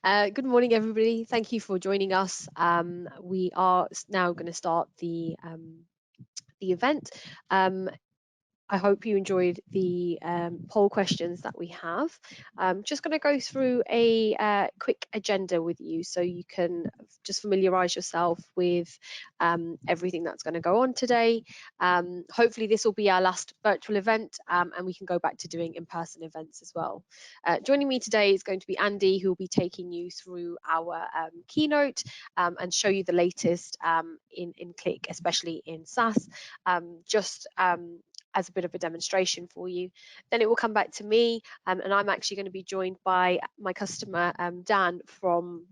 Good morning, everybody. Thank you for joining us. We are now going to start the event. I hope you enjoyed the poll questions that we have. Just going to go through a quick agenda with you so you can just familiarise yourself with everything that's going to go on today. Hopefully this will be our last virtual event and we can go back to doing in-person events as well. Joining me today is going to be Andy, who will be taking you through our keynote and show you the latest in Qlik, especially in SaaS. As a bit of a demonstration for you. Then it will come back to me, and I'm actually going to be joined by my customer Dan from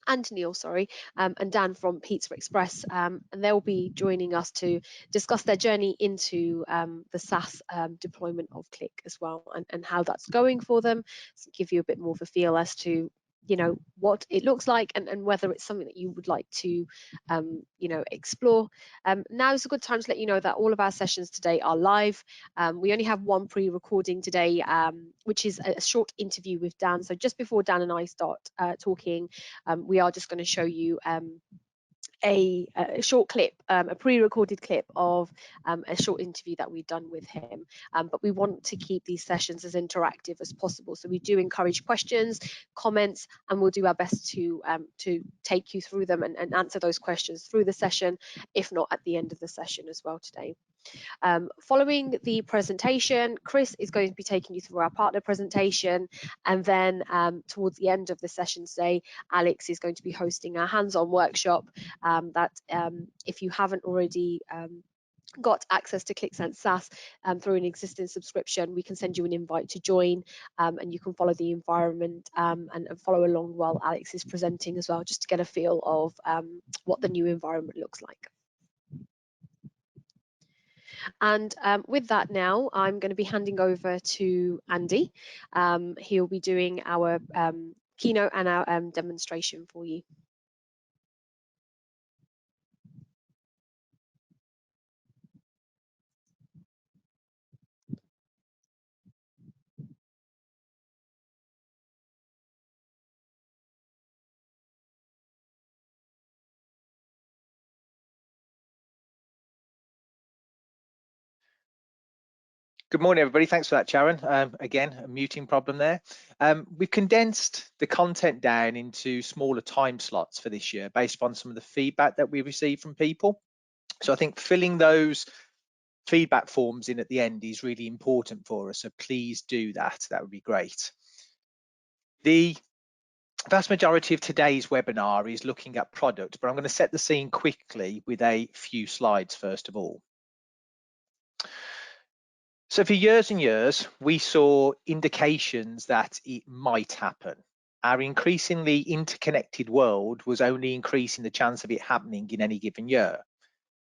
and Neil, sorry, and Dan from Pizza Express, and they'll be joining us to discuss their journey into the SaaS deployment of Qlik as well, and how that's going for them, so give you a bit more of a feel as to what it looks like and whether it's something that you would like to explore. Now is a good time to let you know that all of our sessions today are live. We only have one pre-recording today, which is a short interview with Dan. So just before Dan and I start talking, we are just going to show you a short clip, a pre-recorded clip of a short interview that we've done with him. But we want to keep these sessions as interactive as possible. So we do encourage questions, comments, and we'll do our best to take you through them and answer those questions through the session, if not at the end of the session as well today. Following the presentation, Chris is going to be taking you through our partner presentation, and then towards the end of the session today, Alex is going to be hosting a hands-on workshop that if you haven't already got access to Qlik Sense SaaS through an existing subscription, we can send you an invite to join, and you can follow the environment and follow along while Alex is presenting as well, just to get a feel of what the new environment looks like. And with that now, I'm going to be handing over to Andy. He'll be doing our keynote and our demonstration for you. Good morning, everybody. Thanks for that, Sharon. Again, a muting problem there. We've condensed the content down into smaller time slots for this year based on some of the feedback that we received from people. So I think filling those feedback forms in at the end is really important for us. So please do that. That would be great. The vast majority of today's webinar is looking at product, but I'm going to set the scene quickly with a few slides first of all. So for years and years, we saw indications that it might happen. Our increasingly interconnected world was only increasing the chance of it happening in any given year.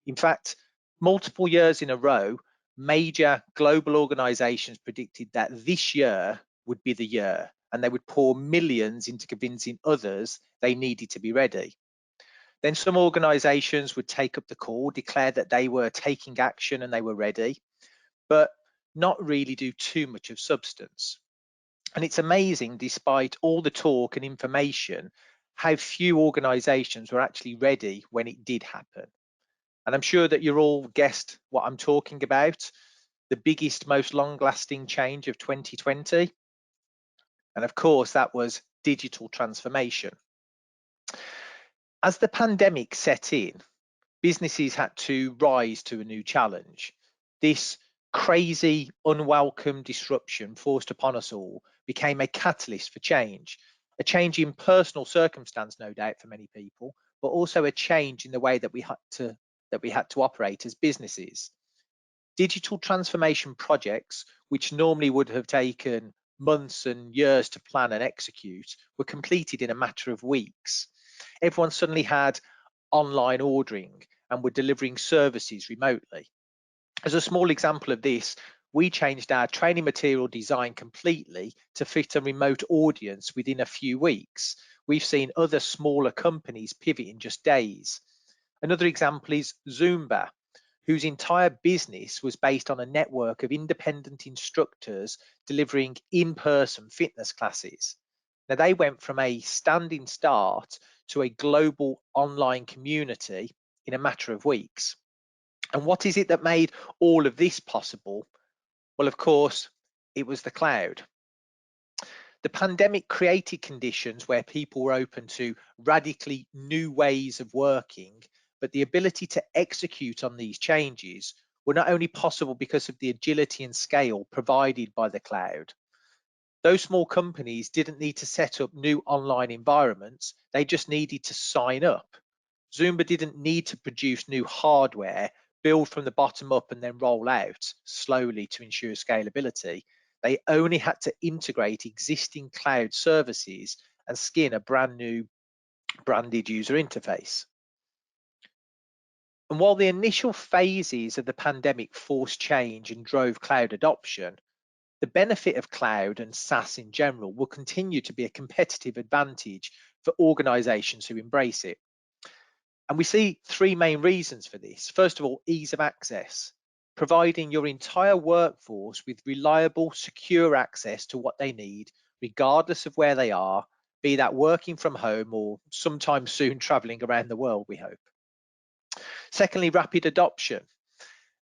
In fact, multiple years in a row, major global organizations predicted that this year would be the year, and they would pour millions into convincing others they needed to be ready. Then some organizations would take up the call, declare that they were taking action and they were ready, but not really do too much of substance. And it's amazing, despite all the talk and information, how few organizations were actually ready when it did happen. And I'm sure that you're all guessed what I'm talking about, the biggest, most long-lasting change of 2020. And of course, that was digital transformation. As the pandemic set in, businesses had to rise to a new challenge. This crazy, unwelcome disruption forced upon us all became a catalyst for change, a change in personal circumstance, no doubt, for many people, but also a change in the way that we had to operate as businesses. Digital transformation projects, which normally would have taken months and years to plan and execute, were completed in a matter of weeks. Everyone suddenly had online ordering and were delivering services remotely. As a small example of this, we changed our training material design completely to fit a remote audience within a few weeks. We've seen other smaller companies pivot in just days. Another example is Zumba, whose entire business was based on a network of independent instructors delivering in-person fitness classes. Now, they went from a standing start to a global online community in a matter of weeks. And what is it that made all of this possible? Well, of course, it was the cloud. The pandemic created conditions where people were open to radically new ways of working, but the ability to execute on these changes were not only possible because of the agility and scale provided by the cloud. Those small companies didn't need to set up new online environments, they just needed to sign up. Zumba didn't need to produce new hardware, build from the bottom up and then roll out slowly to ensure scalability. They only had to integrate existing cloud services and skin a brand new branded user interface. And while the initial phases of the pandemic forced change and drove cloud adoption, the benefit of cloud and SaaS in general will continue to be a competitive advantage for organizations who embrace it. And we see three main reasons for this. First of all, ease of access, providing your entire workforce with reliable, secure access to what they need, regardless of where they are, be that working from home or sometime soon traveling around the world, we hope. Secondly, rapid adoption.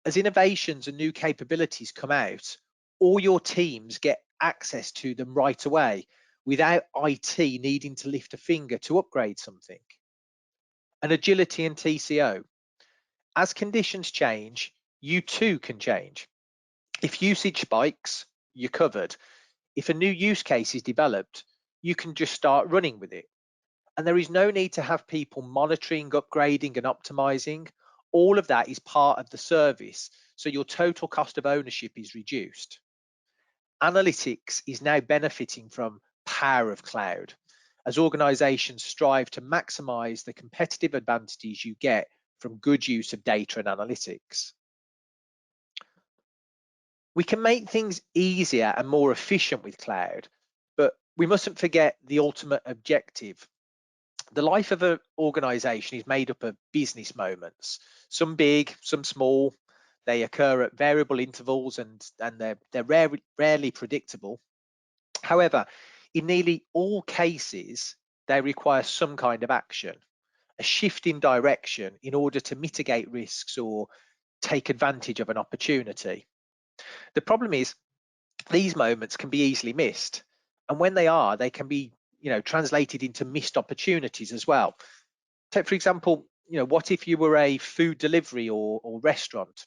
As innovations and new capabilities come out, all your teams get access to them right away without IT needing to lift a finger to upgrade something. And agility and TCO. As conditions change, you too can change. If usage spikes, you're covered. If a new use case is developed, you can just start running with it. And there is no need to have people monitoring, upgrading, and optimizing. All of that is part of the service, so your total cost of ownership is reduced. Analytics is now benefiting from power of cloud as organizations strive to maximize the competitive advantages you get from good use of data and analytics. We can make things easier and more efficient with cloud, but we mustn't forget the ultimate objective. The life of an organization is made up of business moments, some big, some small. They occur at variable intervals and they're rarely predictable. However, in nearly all cases, they require some kind of action, a shift in direction in order to mitigate risks or take advantage of an opportunity. The problem is these moments can be easily missed. And when they are, they can be translated into missed opportunities as well. Take, for example, what if you were a food delivery or restaurant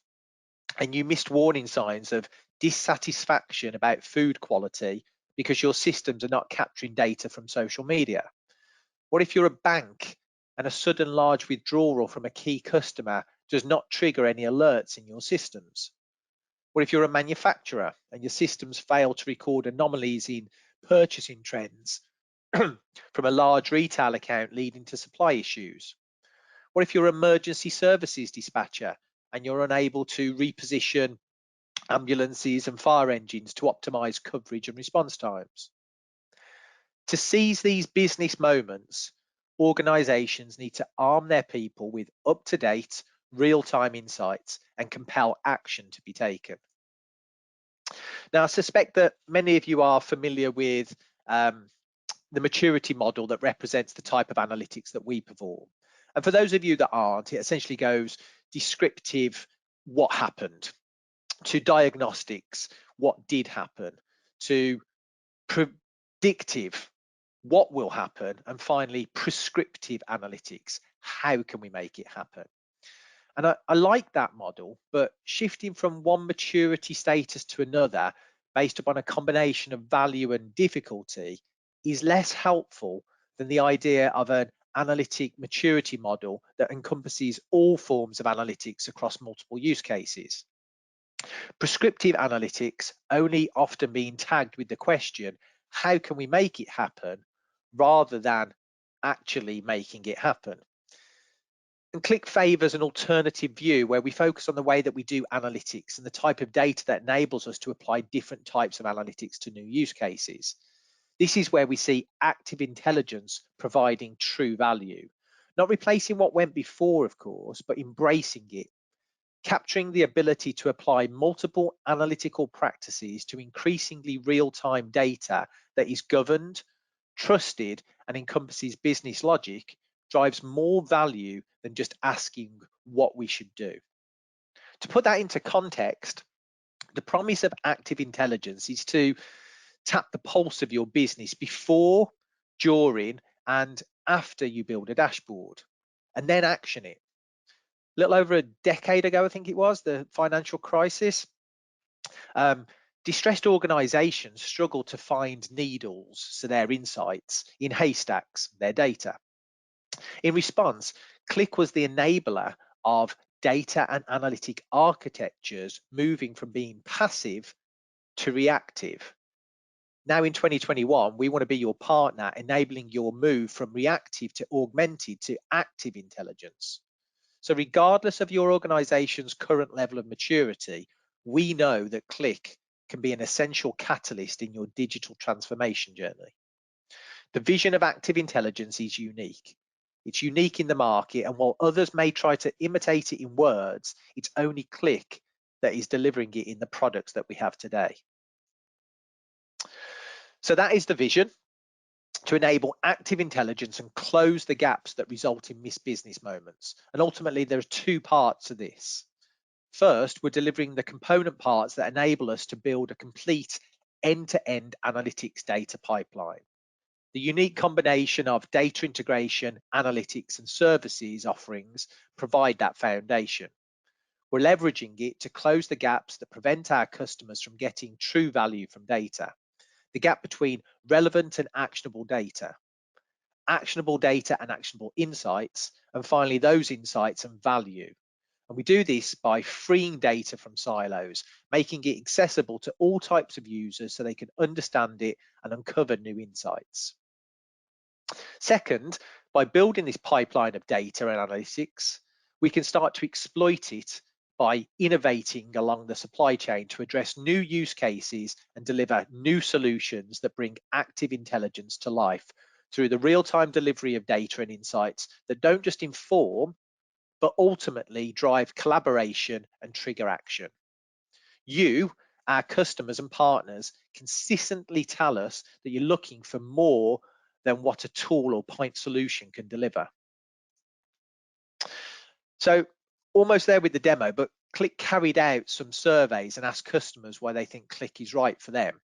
and you missed warning signs of dissatisfaction about food quality because your systems are not capturing data from social media? What if you're a bank and a sudden large withdrawal from a key customer does not trigger any alerts in your systems? What if you're a manufacturer and your systems fail to record anomalies in purchasing trends from a large retail account leading to supply issues? What if you're an emergency services dispatcher and you're unable to reposition ambulances and fire engines to optimize coverage and response times? To seize these business moments, organizations need to arm their people with up-to-date, real-time insights and compel action to be taken. Now, I suspect that many of you are familiar with the maturity model that represents the type of analytics that we perform. And for those of you that aren't, it essentially goes descriptive, what happened, to diagnostics, what did happen, to predictive, what will happen, and finally prescriptive analytics, how can we make it happen? And I like that model, but shifting from one maturity status to another based upon a combination of value and difficulty is less helpful than the idea of an analytic maturity model that encompasses all forms of analytics across multiple use cases. Prescriptive analytics only often being tagged with the question, how can we make it happen, rather than actually making it happen. And Qlik favours an alternative view where we focus on the way that we do analytics and the type of data that enables us to apply different types of analytics to new use cases. This is where we see active intelligence providing true value, not replacing what went before, of course, but embracing it, capturing the ability to apply multiple analytical practices to increasingly real-time data that is governed, trusted, and encompasses business logic drives more value than just asking what we should do. To put that into context, the promise of active intelligence is to tap the pulse of your business before, during, and after you build a dashboard, and then action it. A little over a decade ago, I think it was, the financial crisis, distressed organizations struggle to find needles, so their insights, in haystacks, their data. In response, Qlik was the enabler of data and analytic architectures moving from being passive to reactive. Now in 2021, we want to be your partner, enabling your move from reactive to augmented to active intelligence. So regardless of your organization's current level of maturity, we know that Qlik can be an essential catalyst in your digital transformation journey. The vision of active intelligence is unique. It's unique in the market, and while others may try to imitate it in words, it's only Qlik that is delivering it in the products that we have today. So that is the vision, to enable active intelligence and close the gaps that result in missed business moments. And ultimately, there are two parts to this. First, we're delivering the component parts that enable us to build a complete end-to-end analytics data pipeline. The unique combination of data integration, analytics, and services offerings provide that foundation. We're leveraging it to close the gaps that prevent our customers from getting true value from data. The gap between relevant and actionable data and actionable insights, and finally those insights and value. And we do this by freeing data from silos, making it accessible to all types of users so they can understand it and uncover new insights. Second, by building this pipeline of data and analytics, we can start to exploit it by innovating along the supply chain to address new use cases and deliver new solutions that bring active intelligence to life through the real-time delivery of data and insights that don't just inform, but ultimately drive collaboration and trigger action. You, our customers and partners, consistently tell us that you're looking for more than what a tool or point solution can deliver. So almost there with the demo, but Qlik carried out some surveys and asked customers why they think Qlik is right for them.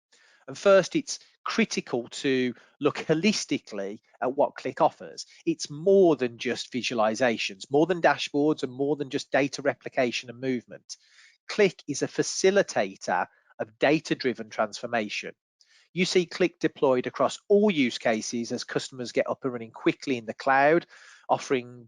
And first, it's critical to look holistically at what Qlik offers. It's more than just visualizations, more than dashboards, and more than just data replication and movement. Qlik is a facilitator of data-driven transformation. You see Qlik deployed across all use cases as customers get up and running quickly in the cloud offering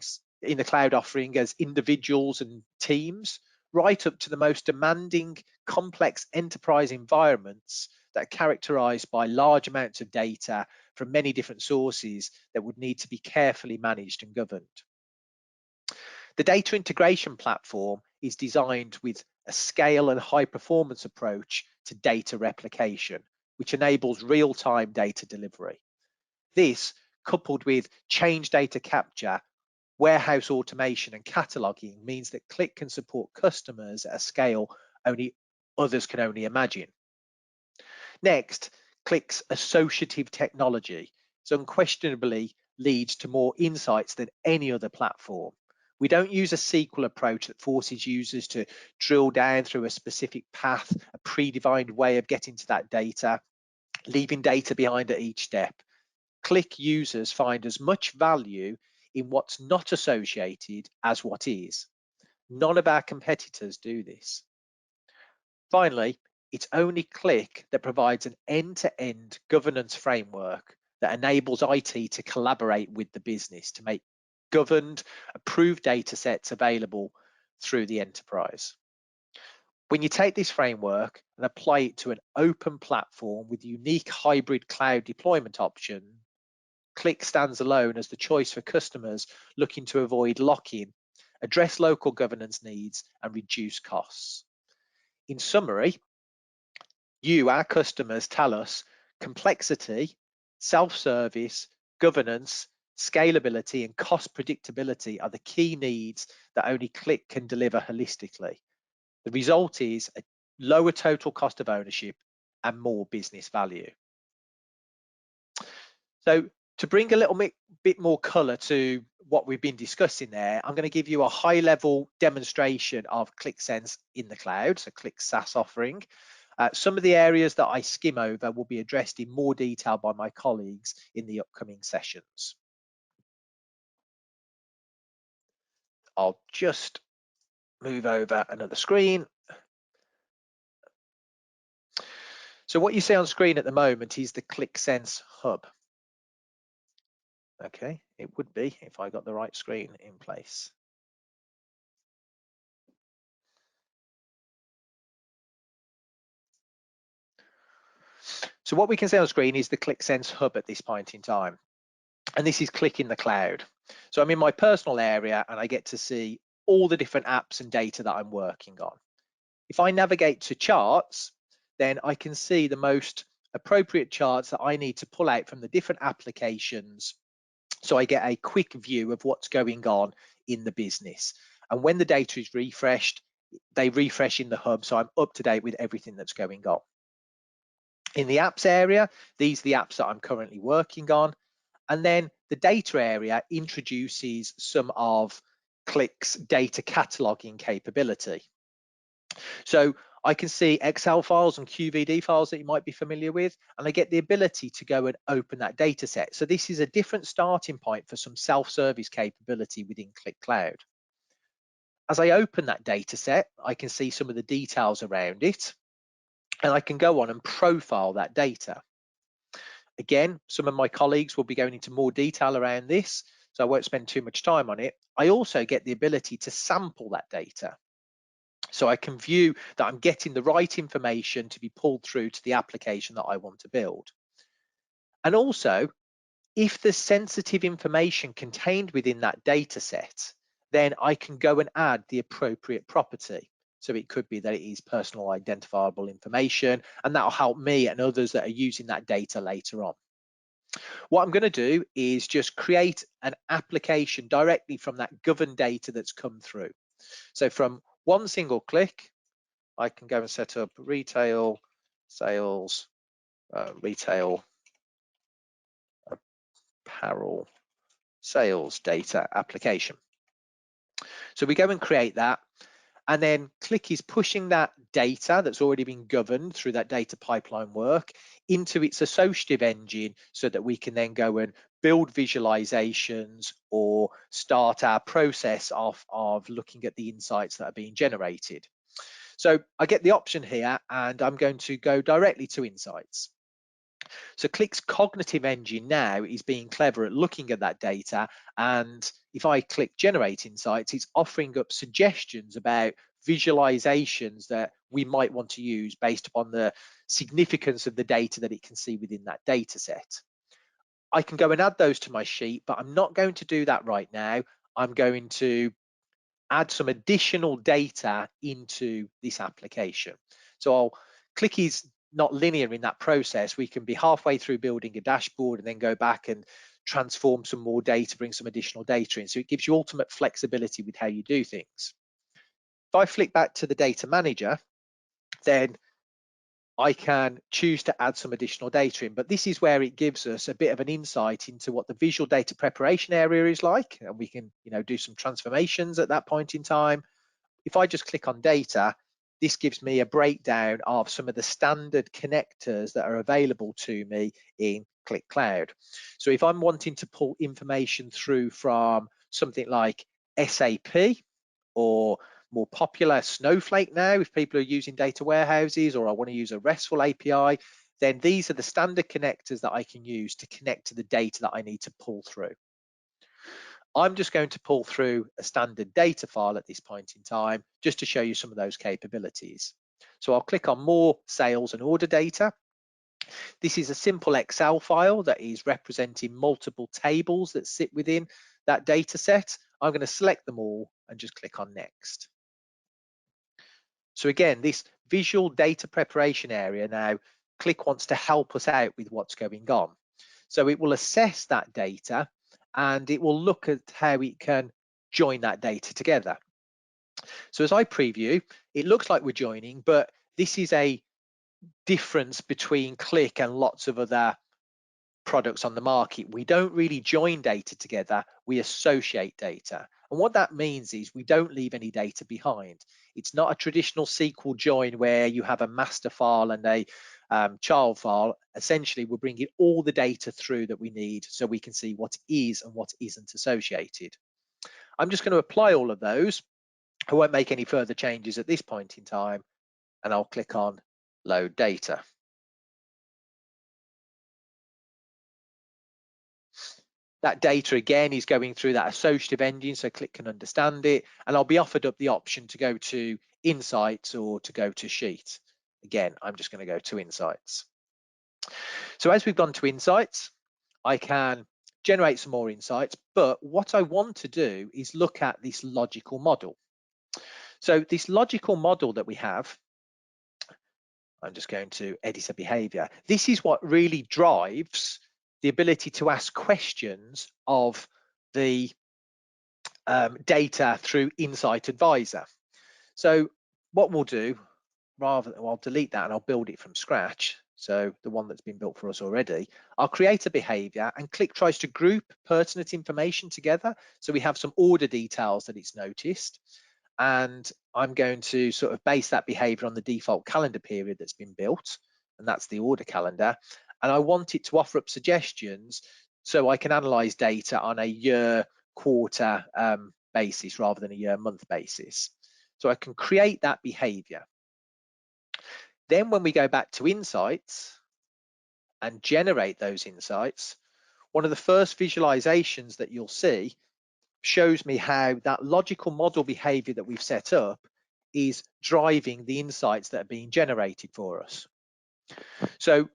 as individuals and teams, right up to the most demanding, complex enterprise environments that are characterized by large amounts of data from many different sources that would need to be carefully managed and governed. The data integration platform is designed with a scale and high performance approach to data replication, which enables real-time data delivery. This, coupled with change data capture, warehouse automation and cataloging, means that Qlik can support customers at a scale only others can only imagine. Next, Qlik's associative technology unquestionably leads to more insights than any other platform. We don't use a SQL approach that forces users to drill down through a specific path, a predefined way of getting to that data, leaving data behind at each step. Qlik users find as much value in what's not associated as what is. None of our competitors do this. Finally, it's only Qlik that provides an end-to-end governance framework that enables IT to collaborate with the business to make governed, approved data sets available through the enterprise. When you take this framework and apply it to an open platform with unique hybrid cloud deployment option, Qlik stands alone as the choice for customers looking to avoid lock-in, address local governance needs, and reduce costs. In summary, you, our customers, tell us complexity, self-service, governance, scalability, and cost predictability are the key needs that only Qlik can deliver holistically. The result is a lower total cost of ownership and more business value. So to bring a little bit more colour to what we've been discussing there, I'm going to give you a high-level demonstration of Qlik Sense in the cloud, so Qlik SaaS offering. Some of the areas that I skim over will be addressed in more detail by my colleagues in the upcoming sessions. I'll just move over another screen. So what you see on screen at the moment is the Qlik Sense Hub. Okay, it would be if I got the right screen in place. So what we can see on screen is the Qlik Sense Hub at this point in time. And this is Qlik in the cloud. So I'm in my personal area and I get to see all the different apps and data that I'm working on. If I navigate to charts, then I can see the most appropriate charts that I need to pull out from the different applications, so I get a quick view of what's going on in the business. And when the data is refreshed, they refresh in the hub, so I'm up to date with everything that's going on. In the apps area, these are the apps that I'm currently working on. And then the data area introduces some of Qlik's data cataloging capability. So I can see Excel files and QVD files that you might be familiar with, and I get the ability to go and open that data set. So this is a different starting point for some self-service capability within Qlik Cloud. As I open that data set, I can see some of the details around it, and I can go on and profile that data. Again, some of my colleagues will be going into more detail around this, so I won't spend too much time on it. I also get the ability to sample that data. So I can view that I'm getting the right information to be pulled through to the application that I want to build. And also, if there's sensitive information contained within that data set, then I can go and add the appropriate property. So it could be that it is personal identifiable information, and that'll help me and others that are using that data later on. What I'm going to do is just create an application directly from that governed data that's come through. So from one single click, I can go and set up retail sales, retail apparel sales data application. So we go and create that, and then Qlik is pushing that data that's already been governed through that data pipeline work into its associative engine, so that we can then go and build visualizations or start our process of looking at the insights that are being generated. So I get the option here, and I'm going to go directly to insights. So Qlik's cognitive engine now is being clever at looking at that data, and if I click generate insights, it's offering up suggestions about visualizations that we might want to use based upon the significance of the data that it can see within that data set. I can go and add those to my sheet, but I'm not going to do that right now. I'm going to add some additional data into this application. So Qlik is not linear in that process. We can be halfway through building a dashboard and then go back and transform some more data, bring some additional data in. So it gives you ultimate flexibility with how you do things. If I flick back to the data manager, then I can choose to add some additional data in, but this is where it gives us a bit of an insight into what the visual data preparation area is like, and we can, do some transformations at that point in time. If I just click on data, this gives me a breakdown of some of the standard connectors that are available to me in Qlik Cloud. So if I'm wanting to pull information through from something like SAP, or more popular Snowflake now, if people are using data warehouses, or I want to use a RESTful API, then these are the standard connectors that I can use to connect to the data that I need to pull through. I'm just going to pull through a standard data file at this point in time, just to show you some of those capabilities. So I'll click on more sales and order data. This is a simple Excel file that is representing multiple tables that sit within that data set. I'm going to select them all and just click on next. So again, this visual data preparation area now, Qlik wants to help us out with what's going on. So it will assess that data, and it will look at how it can join that data together. So as I preview, it looks like we're joining, but this is a difference between Qlik and lots of other products on the market, we don't really join data together, we associate data. And what that means is we don't leave any data behind. It's not a traditional SQL join where you have a master file and a child file. Essentially, we're bringing all the data through that we need so we can see what is and what isn't associated. I'm just going to apply all of those. I won't make any further changes at this point in time, and I'll click on load data. That data again is going through that associative engine, so Qlik can understand it, and I'll be offered up the option to go to Insights or to go to Sheet. Again, I'm just going to go to Insights. So as we've gone to Insights, I can generate some more insights, but what I want to do is look at this logical model. So this logical model that we have, I'm just going to edit a behavior. This is what really drives the ability to ask questions of the data through Insight Advisor. So what we'll do, I'll delete that and I'll build it from scratch. So the one that's been built for us already, I'll create a behavior, and Qlik tries to group pertinent information together. So we have some order details that it's noticed. And I'm going to sort of base that behavior on the default calendar period that's been built, and that's the order calendar. And I want it to offer up suggestions so I can analyze data on a year, quarter basis rather than a year, month basis. So I can create that behavior. Then when we go back to Insights and generate those insights, one of the first visualizations that you'll see shows me how that logical model behavior that we've set up is driving the insights that are being generated for us. So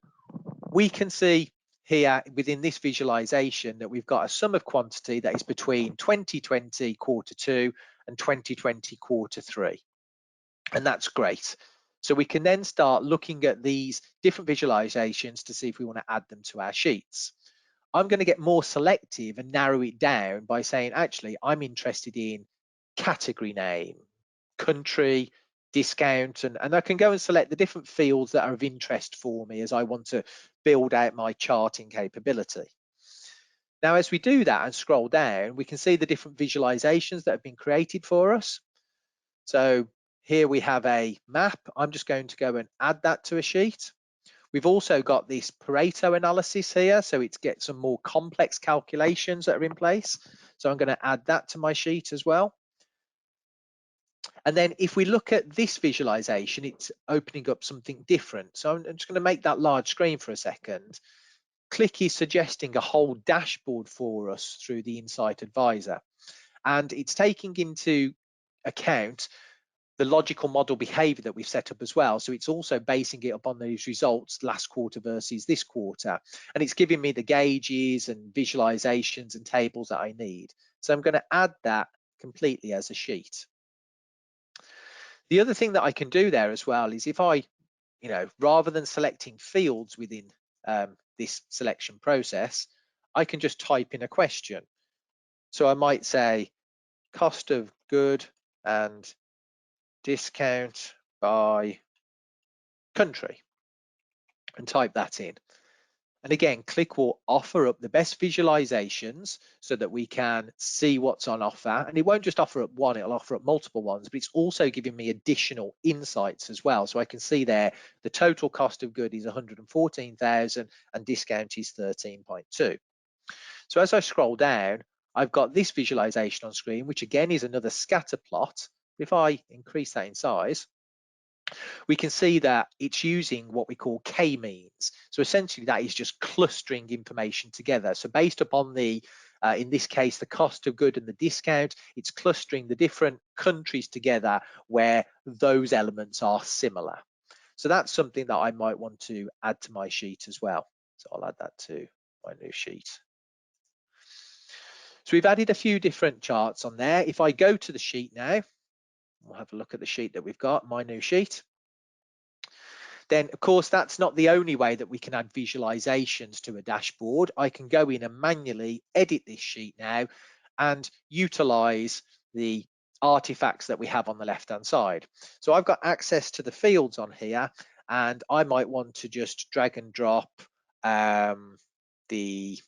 we can see here within this visualization that we've got a sum of quantity that is between 2020 quarter 2 and 2020 quarter 3. And that's great. So we can then start looking at these different visualizations to see if we want to add them to our sheets. I'm going to get more selective and narrow it down by saying, actually, I'm interested in category name, country, discount, and I can go and select the different fields that are of interest for me as I want to build out my charting capability. Now, as we do that and scroll down, we can see the different visualizations that have been created for us. So here we have a map. I'm just going to go and add that to a sheet. We've also got this Pareto analysis here, so it gets some more complex calculations that are in place. So I'm going to add that to my sheet as well. And then if we look at this visualization, it's opening up something different. So I'm just going to make that large screen for a second. Qlik is suggesting a whole dashboard for us through the Insight Advisor. And it's taking into account the logical model behavior that we've set up as well. So it's also basing it upon those results last quarter versus this quarter. And it's giving me the gauges and visualizations and tables that I need. So I'm going to add that completely as a sheet. The other thing that I can do there as well is if I, rather than selecting fields within this selection process, I can just type in a question. So I might say cost of good and discount by country and type that in. And again, Qlik will offer up the best visualizations so that we can see what's on offer. And it won't just offer up one, it'll offer up multiple ones, but it's also giving me additional insights as well. So I can see there the total cost of good is 114,000 and discount is 13.2. So as I scroll down, I've got this visualization on screen, which again is another scatter plot. If I increase that in size, we can see that it's using what we call k-means. So essentially that is just clustering information together. So based upon the, in this case, the cost of good and the discount, it's clustering the different countries together where those elements are similar. So that's something that I might want to add to my sheet as well. So I'll add that to my new sheet. So we've added a few different charts on there. If I go to the sheet now, we'll have a look at the sheet that we've got, my new sheet. Then, of course, that's not the only way that we can add visualizations to a dashboard. I can go in and manually edit this sheet now and utilize the artifacts that we have on the left-hand side. So I've got access to the fields on here, and I might want to just drag and drop the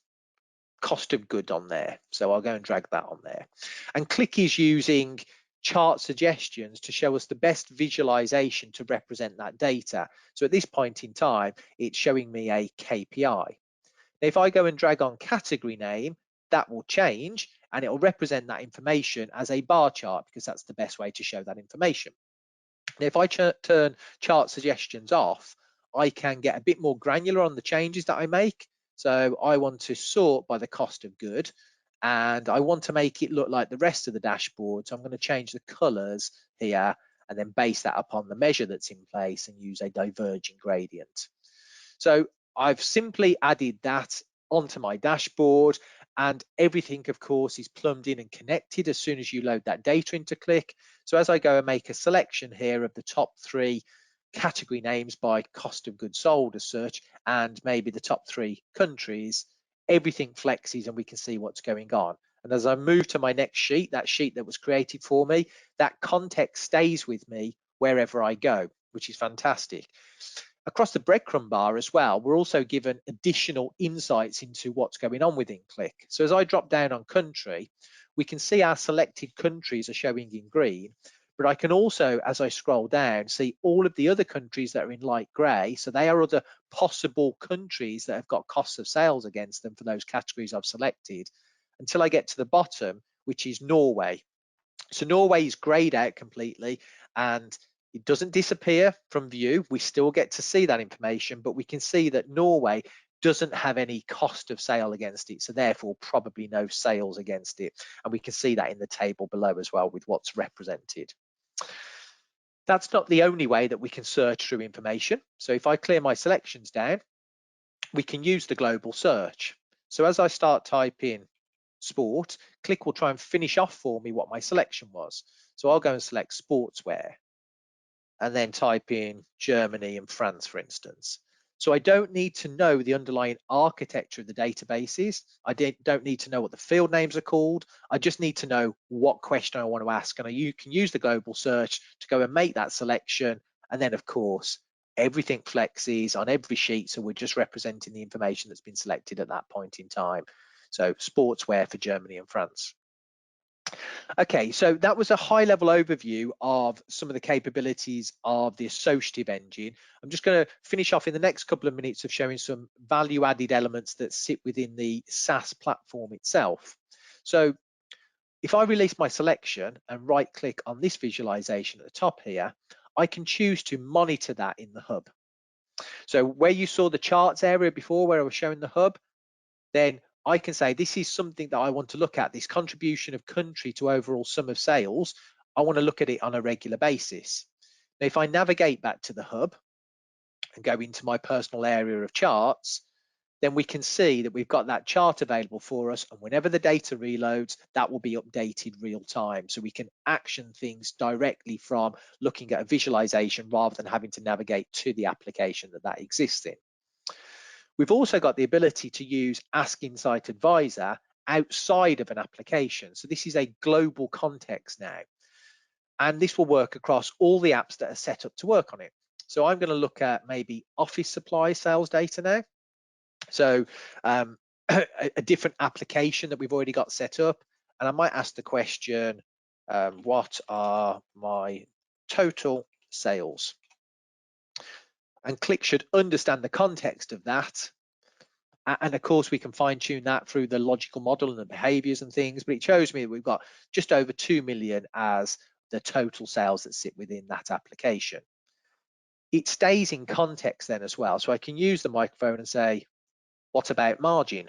cost of good on there. So I'll go and drag that on there. And Qlik is using chart suggestions to show us the best visualization to represent that data. So at this point in time, it's showing me a KPI. Now, if I go and drag on category name, that will change and it will represent that information as a bar chart, because that's the best way to show that information. Now, if I turn chart suggestions off, I can get a bit more granular on the changes that I make. So I want to sort by the cost of good, and I want to make it look like the rest of the dashboard. So I'm going to change the colors here and then base that upon the measure that's in place and use a diverging gradient. So I've simply added that onto my dashboard, and everything, of course, is plumbed in and connected as soon as you load that data into Qlik. So as I go and make a selection here of the top 3 category names by cost of goods sold as such, and maybe the top 3 countries, everything flexes and we can see what's going on. And as I move to my next sheet, that sheet that was created for me, that context stays with me wherever I go, which is fantastic. Across the breadcrumb bar as well, we're also given additional insights into what's going on within Qlik. So as I drop down on country, we can see our selected countries are showing in green, but I can also, as I scroll down, see all of the other countries that are in light grey. So they are other possible countries that have got costs of sales against them for those categories I've selected, until I get to the bottom, which is Norway. So Norway is greyed out completely and it doesn't disappear from view. We still get to see that information, but we can see that Norway doesn't have any cost of sale against it, so therefore probably no sales against it. And we can see that in the table below as well with what's represented. That's not the only way that we can search through information. So if I clear my selections down, we can use the global search. So as I start typing sport, Qlik will try and finish off for me what my selection was. So I'll go and select sportswear and then type in Germany and France, for instance. So I don't need to know the underlying architecture of the databases. I don't need to know what the field names are called. I just need to know what question I want to ask. And you can use the global search to go and make that selection. And then, of course, everything flexes on every sheet. So we're just representing the information that's been selected at that point in time. So sportswear for Germany and France. Okay, so that was a high-level overview of some of the capabilities of the associative engine. I'm just going to finish off in the next couple of minutes of showing some value-added elements that sit within the SaaS platform itself. So if I release my selection and right-click on this visualization at the top here, I can choose to monitor that in the hub. So where you saw the charts area before where I was showing the hub, then I can say this is something that I want to look at, this contribution of country to overall sum of sales. I want to look at it on a regular basis. Now, if I navigate back to the hub and go into my personal area of charts, then we can see that we've got that chart available for us, and whenever the data reloads, that will be updated real time. So we can action things directly from looking at a visualization rather than having to navigate to the application that exists in. We've also got the ability to use Ask Insight Advisor outside of an application. So this is a global context now. And this will work across all the apps that are set up to work on it. So I'm going to look at maybe office supply sales data now. So a different application that we've already got set up. And I might ask the question, what are my total sales? And Qlik should understand the context of that. And of course, we can fine tune that through the logical model and the behaviors and things, but it shows me that we've got just over 2 million as the total sales that sit within that application. It stays in context then as well. So I can use the microphone and say, what about margin?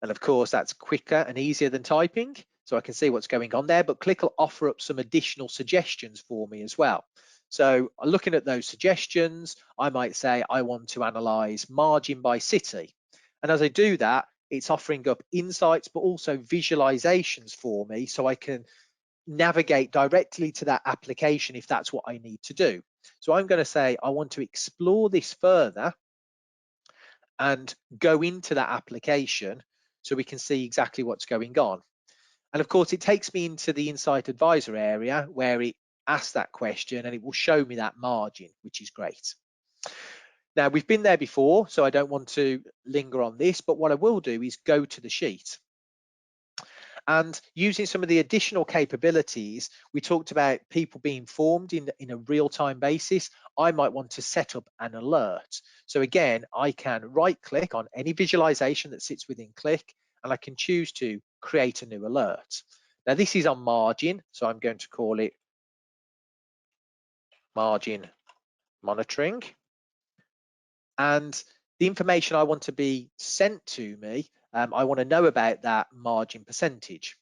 And of course, that's quicker and easier than typing. So I can see what's going on there, but Qlik will offer up some additional suggestions for me as well. So looking at those suggestions, I might say I want to analyze margin by city. And as I do that, it's offering up insights, but also visualizations for me so I can navigate directly to that application if that's what I need to do. So I'm going to say I want to explore this further and go into that application so we can see exactly what's going on. And of course, it takes me into the Insight Advisor area where it asks that question and it will show me that margin, which is great. Now, we've been there before, so I don't want to linger on this, but what I will do is go to the sheet. And using some of the additional capabilities, we talked about people being formed in a real-time basis. I might want to set up an alert. So again, I can right-click on any visualization that sits within Qlik, and I can choose to create a new alert. Now, this is on margin, so I'm going to call it margin monitoring. And the information I want to be sent to me, I want to know about that margin percentage.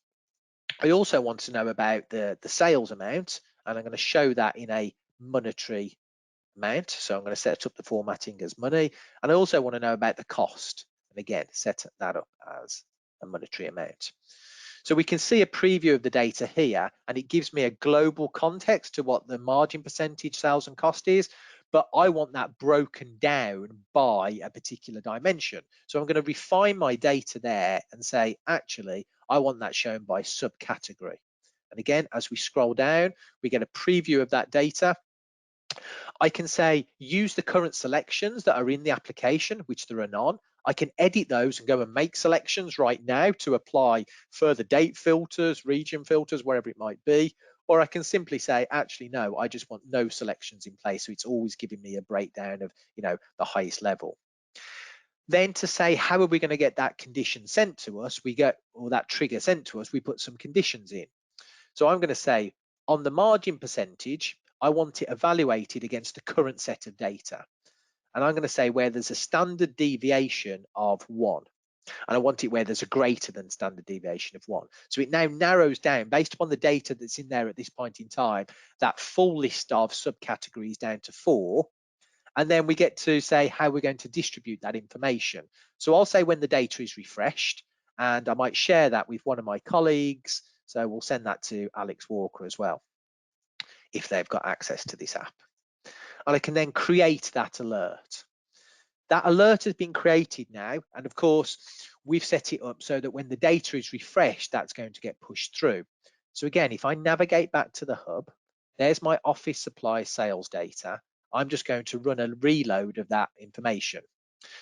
I also want to know about the sales amount, and I'm going to show that in a monetary amount. So I'm going to set up the formatting as money, and I also want to know about the cost, and again, set that up as a monetary amount. So we can see a preview of the data here, and it gives me a global context to what the margin percentage, sales and cost is, but I want that broken down by a particular dimension. So I'm going to refine my data there and say, actually, I want that shown by subcategory. And again, as we scroll down, we get a preview of that data. I can say, use the current selections that are in the application, which there are none. I can edit those and go and make selections right now to apply further date filters, region filters, wherever it might be. Or I can simply say, actually, no, I just want no selections in place. So it's always giving me a breakdown of, the highest level. Then to say, how are we going to get that condition sent to us? Or that trigger sent to us, we put some conditions in. So I'm going to say, on the margin percentage, I want it evaluated against the current set of data. And I'm going to say where there's a standard deviation of 1. And I want it where there's a greater than standard deviation of 1. So it now narrows down, based upon the data that's in there at this point in time, that full list of subcategories down to 4. And then we get to say how we're going to distribute that information. So I'll say when the data is refreshed, and I might share that with one of my colleagues. So we'll send that to Alex Walker as well, if they've got access to this app. And I can then create that alert. That alert has been created now, and of course, we've set it up so that when the data is refreshed, that's going to get pushed through. So again, if I navigate back to the hub, there's my office supply sales data. I'm just going to run a reload of that information.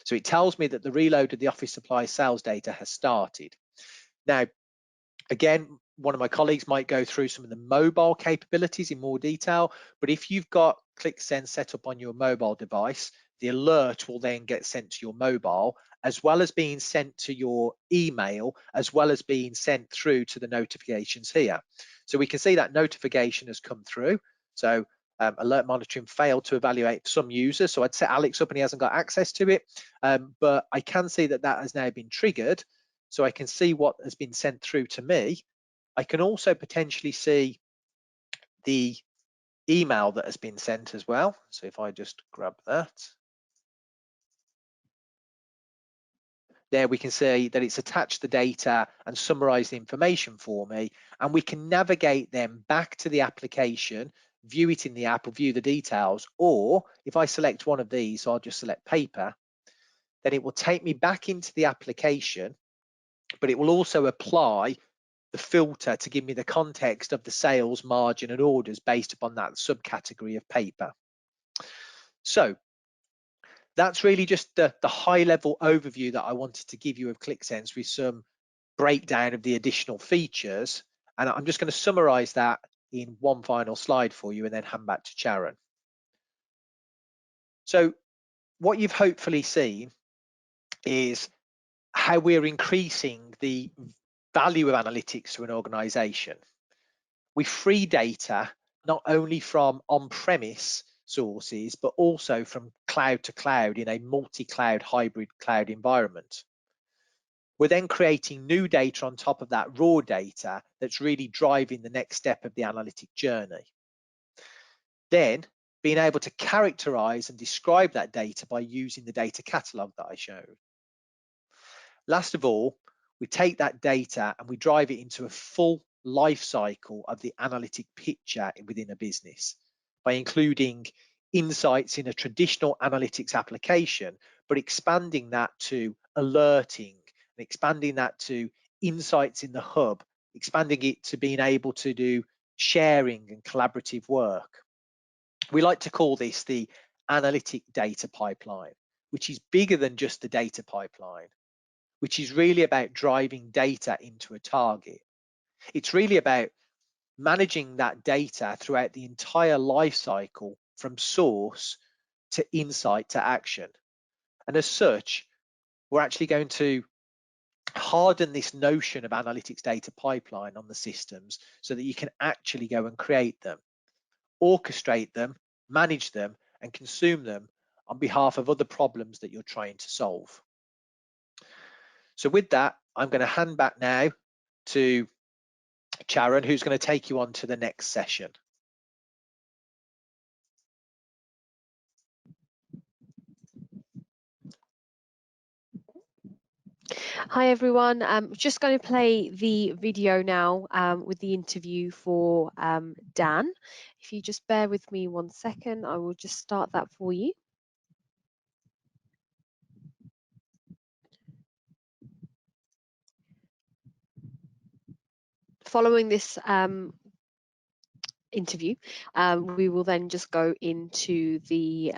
So it tells me that the reload of the office supply sales data has started. Now, again, one of my colleagues might go through some of the mobile capabilities in more detail, but if you've got Qlik Sense set up on your mobile device, the alert will then get sent to your mobile, as well as being sent to your email, as well as being sent through to the notifications here. So we can see that notification has come through. So alert monitoring failed to evaluate some users. So I'd set Alex up and he hasn't got access to it, but I can see that that has now been triggered. So I can see what has been sent through to me. I can also potentially see the email that has been sent as well. So if I just grab that, there we can see that it's attached the data and summarized the information for me, and we can navigate them back to the application, view it in the app or view the details, or if I select one of these, so I'll just select paper, then it will take me back into the application, but it will also apply the filter to give me the context of the sales, margin and orders based upon that subcategory of paper. So that's really just the high level overview that I wanted to give you of Qlik Sense with some breakdown of the additional features. And I'm just going to summarize that in one final slide for you and then hand back to Sharon. So what you've hopefully seen is how we're increasing the value of analytics to an organization. We free data not only from on-premise sources, but also from cloud to cloud in a multi-cloud hybrid cloud environment. We're then creating new data on top of that raw data that's really driving the next step of the analytic journey. Then being able to characterize and describe that data by using the data catalog that I showed. Last of all, we take that data and we drive it into a full life cycle of the analytic picture within a business by including insights in a traditional analytics application, but expanding that to alerting and expanding that to insights in the hub, expanding it to being able to do sharing and collaborative work. We like to call this the analytic data pipeline, which is bigger than just the data pipeline, which is really about driving data into a target. It's really about managing that data throughout the entire life cycle from source to insight to action. And as such, we're actually going to harden this notion of analytics data pipeline on the systems so that you can actually go and create them, orchestrate them, manage them, and consume them on behalf of other problems that you're trying to solve. So with that, I'm going to hand back now to Sharon, who's going to take you on to the next session. Hi everyone, I'm just going to play the video now with the interview for Dan. If you just bear with me 1 second, I will just start that for you. Following this interview, we will then just go into the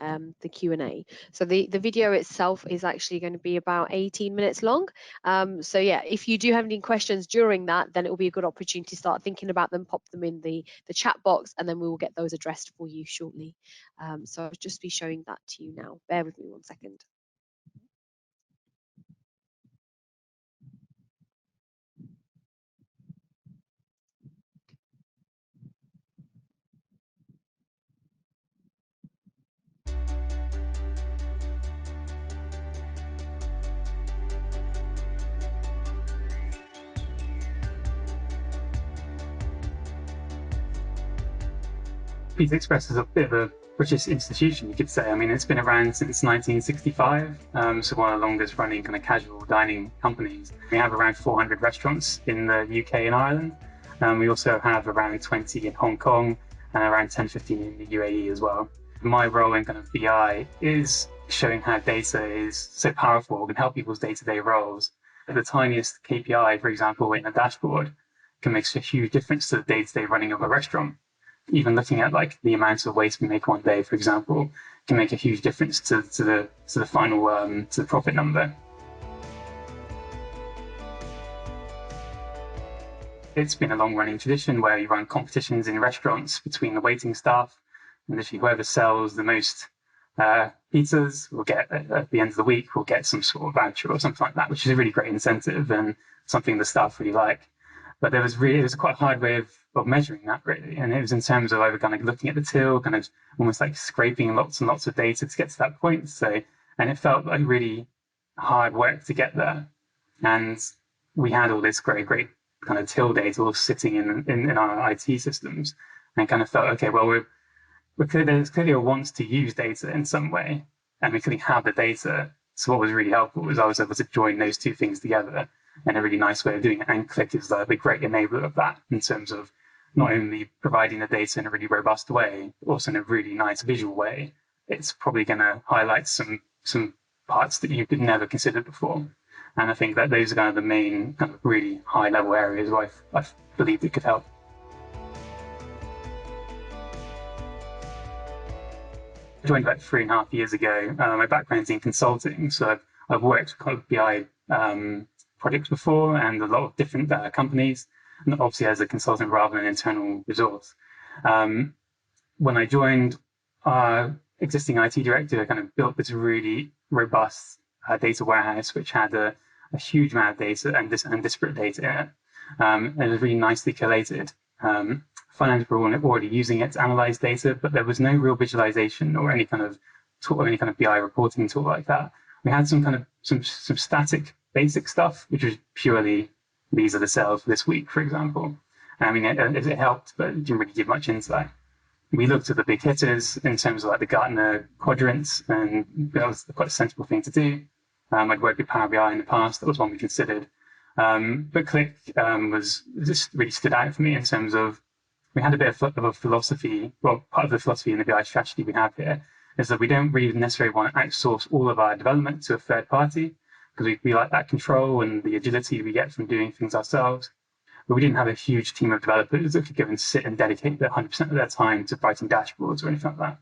Q&A. So the video itself is actually going to be about 18 minutes long. So yeah, if you do have any questions during that, then it will be a good opportunity to start thinking about them, pop them in the chat box, and then we will get those addressed for you shortly. So I'll just be showing that to you now. Bear with me 1 second. Qlik Express is a bit of a British institution, you could say. I mean, it's been around since 1965, so one of the longest running kind of casual dining companies. We have around 400 restaurants in the UK and Ireland. We also have around 20 in Hong Kong and around 10, 15 in the UAE as well. My role in kind of BI is showing how data is so powerful and help people's day-to-day roles. The tiniest KPI, for example, in a dashboard can make a huge difference to the day-to-day running of a restaurant. Even looking at like the amount of waste we make one day, for example, can make a huge difference to the final to the profit number. It's been a long-running tradition where you run competitions in restaurants between the waiting staff, and literally whoever sells the most pizzas will get at the end of the week will get some sort of voucher or something like that, which is a really great incentive and something the staff really like. But it was quite a hard way of measuring that, really. And it was in terms of either kind of looking at the till, kind of almost like scraping lots and lots of data to get to that point. So, and it felt like really hard work to get there. And we had all this great kind of till data all sitting in our IT systems, and kind of felt, okay, well, there's clearly a want to use data in some way, and we clearly have the data. So what was really helpful was I was able to join those two things together in a really nice way of doing it. And Qlik is the great enabler of that in terms of not only providing the data in a really robust way, but also in a really nice visual way. It's probably going to highlight some parts that you could never consider before. And I think that those are kind of the main kind of really high level areas where I believe it could help. I joined about 3.5 years ago. My background's in consulting, so I've worked with kind of BI projects before and a lot of different companies, and obviously as a consultant rather than an internal resource. When I joined, our existing IT director kind of built this really robust data warehouse, which had a huge amount of data and disparate data in it. It was really nicely collated. Finance were already using it to analyze data, but there was no real visualization or any kind of tool, any kind of BI reporting tool like that. We had some kind of some static basic stuff, which was purely these are the sales for this week, for example. I mean, it helped, but it didn't really give much insight. We looked at the big hitters in terms of like the Gartner quadrants, and that was quite a sensible thing to do. I'd worked with Power BI in the past. That was one we considered. But Qlik was just really stood out for me in terms of we had a bit of a philosophy. Well, part of the philosophy in the BI strategy we have here is that we don't really necessarily want to outsource all of our development to a third party, because we like that control and the agility we get from doing things ourselves. But we didn't have a huge team of developers that could go and sit and dedicate 100% of their time to writing dashboards or anything like that.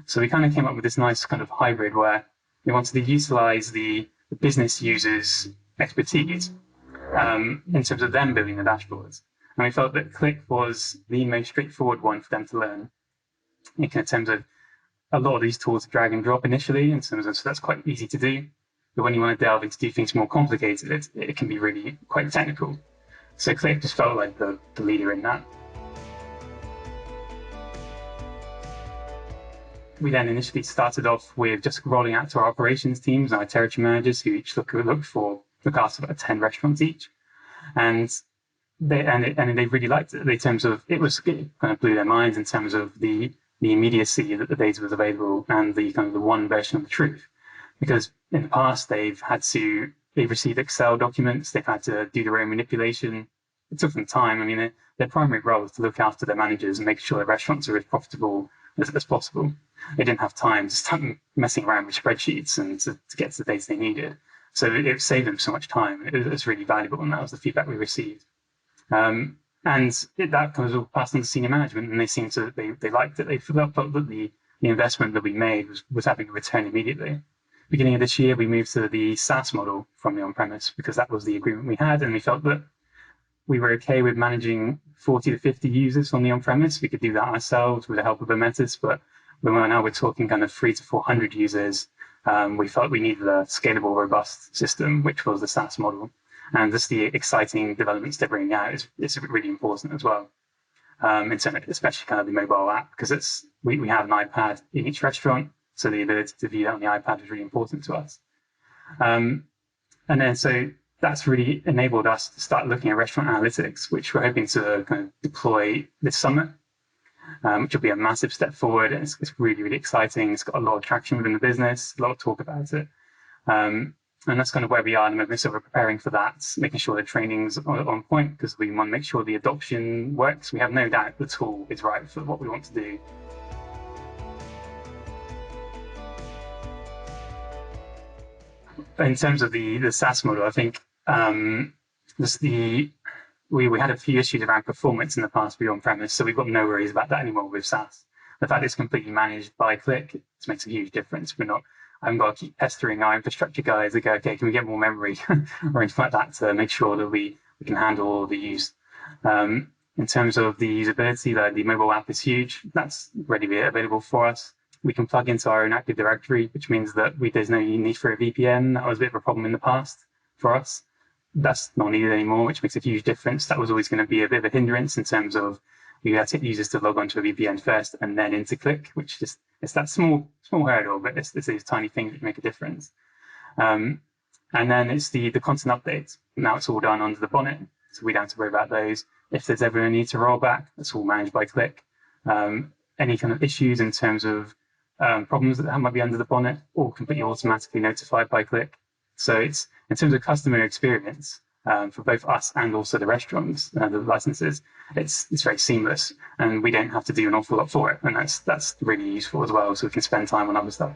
So we kind of came up with this nice kind of hybrid where we wanted to utilize the business users' expertise in terms of them building the dashboards. And we felt that Qlik was the most straightforward one for them to learn in terms of a lot of these tools are drag and drop initially, in terms of, so that's quite easy to do. But when you want to delve into do things more complicated, it can be really quite technical. So Qlik just felt like the leader in that. We then initially started off with just rolling out to our operations teams and our territory managers, who each look after about 10 restaurants each. And they really liked it in terms of it kind of blew their minds in terms of the immediacy that the data was available and the kind of the one version of the truth. Because in the past they've received Excel documents, they've had to do their own manipulation. It took them time. I mean, their primary role was to look after their managers and make sure their restaurants are as profitable as possible. They didn't have time to start messing around with spreadsheets and to get to the data they needed. So it saved them so much time. It was really valuable, and that was the feedback we received. And that kind of all passed on to senior management, and they liked it. They felt that the investment that we made was having a return immediately. Beginning of this year, we moved to the SaaS model from the on-premise because that was the agreement we had, and we felt that we were okay with managing 40 to 50 users on the on-premise. We could do that ourselves with the help of Ometis, but now we're talking kind of 300 to 400 users. We felt we needed a scalable, robust system, which was the SaaS model. And just the exciting developments they're bringing out is really important as well. Especially kind of the mobile app, because we have an iPad in each restaurant, so the ability to view that on the iPad is really important to us. And then so that's really enabled us to start looking at restaurant analytics, which we're hoping to kind of deploy this summer, which will be a massive step forward. And it's really, really exciting. It's got a lot of traction within the business, a lot of talk about it. And that's kind of where we are at the moment. So we're preparing for that, making sure the training's on point, because we want to make sure the adoption works. We have no doubt the tool is right for what we want to do. In terms of the SaaS model, I think we had a few issues around performance in the past with on-premise, so we've got no worries about that anymore with SaaS. The fact it's completely managed by Qlik, it makes a huge difference. I haven't got to keep pestering our infrastructure guys to go, okay, can we get more memory or anything like that to make sure that we can handle all the use. In terms of the usability, the mobile app is huge. That's readily available for us. We can plug into our own Active Directory, which means that there's no need for a VPN. That was a bit of a problem in the past for us. That's not needed anymore, which makes a huge difference. That was always going to be a bit of a hindrance in terms of we had to get users to log onto a VPN first and then into Qlik, which it's that small hurdle, but it's these tiny things that make a difference. And then it's the content updates. Now it's all done under the bonnet, so we don't have to worry about those. If there's ever a need to roll back, that's all managed by Qlik. Any kind of issues in terms of problems that might be under the bonnet, all completely automatically notified by Qlik. So it's in terms of customer experience for both us and also the restaurants, the licenses, it's very seamless, and we don't have to do an awful lot for it, and that's really useful as well. So we can spend time on other stuff.